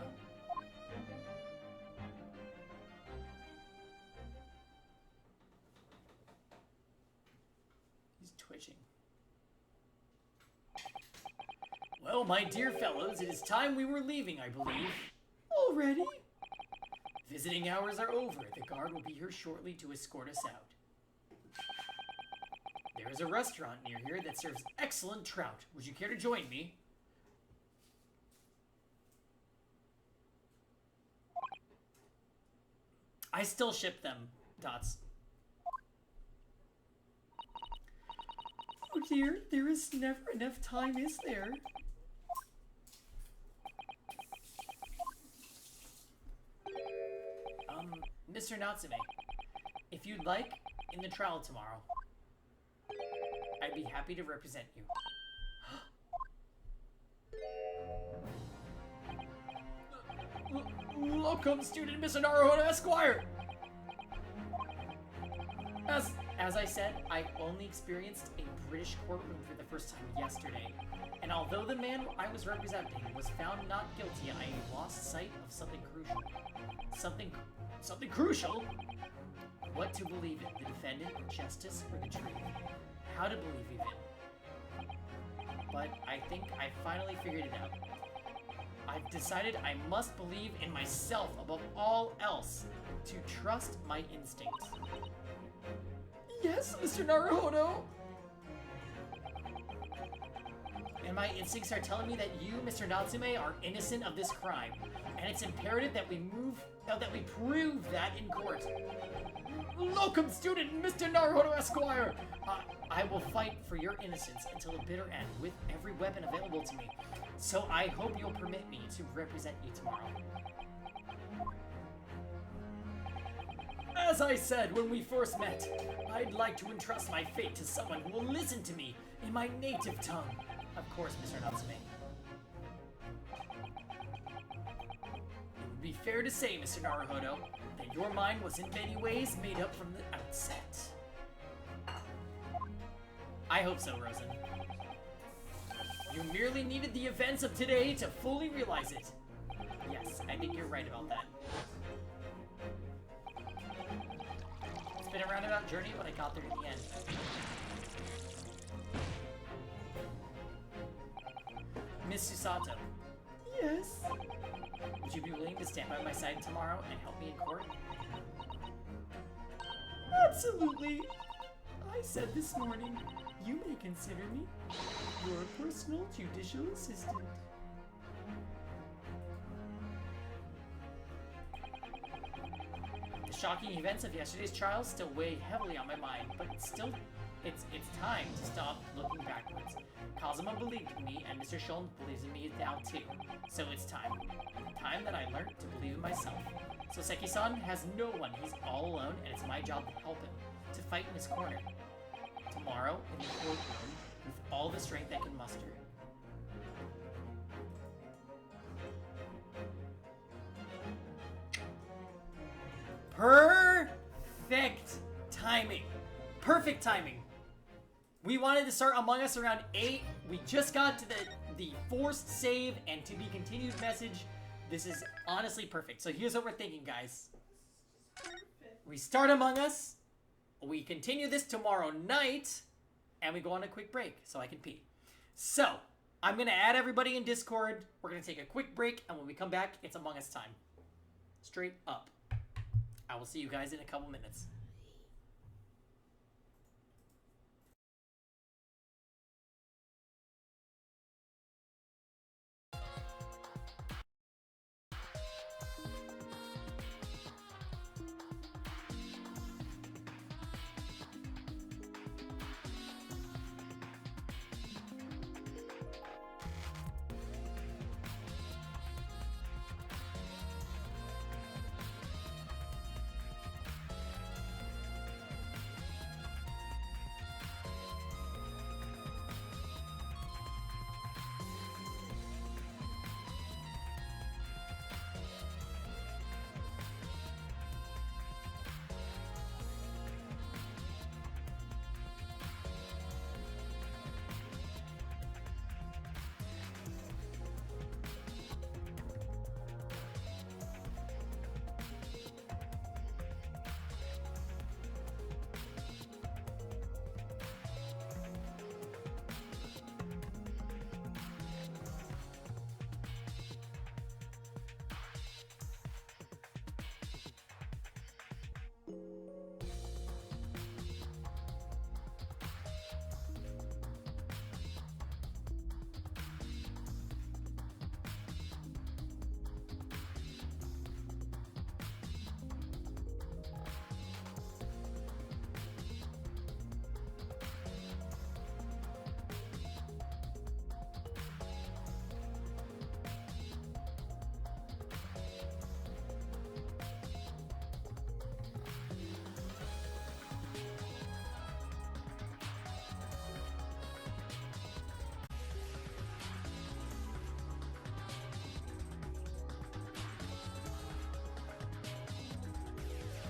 He's twitching. Well, my dear fellows, it is time we were leaving, I believe. Already? Visiting hours are over. The guard will be here shortly to escort us out. There is a restaurant near here that serves excellent trout. Would you care to join me? I still ship them, Dots. Oh dear, there is never enough time, is there? Mr. Natsume, if you'd like, in the trial tomorrow, I'd be happy to represent you. Locum student Mr. Naruhodo Esquire! As I said, I only experienced a British courtroom for the first time yesterday, and although the man I was representing was found not guilty, I lost sight of something crucial. Something crucial? What to believe in, the defendant, justice, or the truth? How to believe even. But I think I finally figured it out. I've decided I must believe in myself above all else, to trust my instincts. Yes, Mr. Naruhodo! And my instincts are telling me that you, Mr. Natsume, are innocent of this crime. And it's imperative that we prove that in court. Locum student, Mr. Naruhodo Esquire! I will fight for your innocence until the bitter end with every weapon available to me. So I hope you'll permit me to represent you tomorrow. As I said when we first met, I'd like to entrust my fate to someone who will listen to me in my native tongue. Of course, Mr. Natsume. It would be fair to say, Mr. Naruhodo, that your mind was in many ways made up from the outset. I hope so, Rosen. You merely needed the events of today to fully realize it. Yes, I think you're right about that. been a roundabout journey, but I got there in the end. Miss Susato, Yes? would you be willing to stand by my side tomorrow and help me in court? Absolutely. I said this morning, you may consider me your personal judicial assistant. The shocking events of yesterday's trial still weigh heavily on my mind, but it's time to stop looking backwards. Kazuma believed in me, and Mr. Shuln believes in me now too. So it's time. Time that I learned to believe in myself. So Seki-san has no one. He's all alone, and it's my job to help him, to fight in his corner. Tomorrow, in the courtroom, with all the strength I can muster. Perfect timing. Perfect timing. We wanted to start Among Us around 8. We just got to the forced save and to be continued message. This is honestly perfect. So here's what we're thinking, guys. We start Among Us. We continue this tomorrow night. And we go on a quick break so I can pee. So, I'm going to add everybody in Discord. We're going to take a quick break. And when we come back, it's Among Us time. Straight up. I will see you guys in a couple minutes.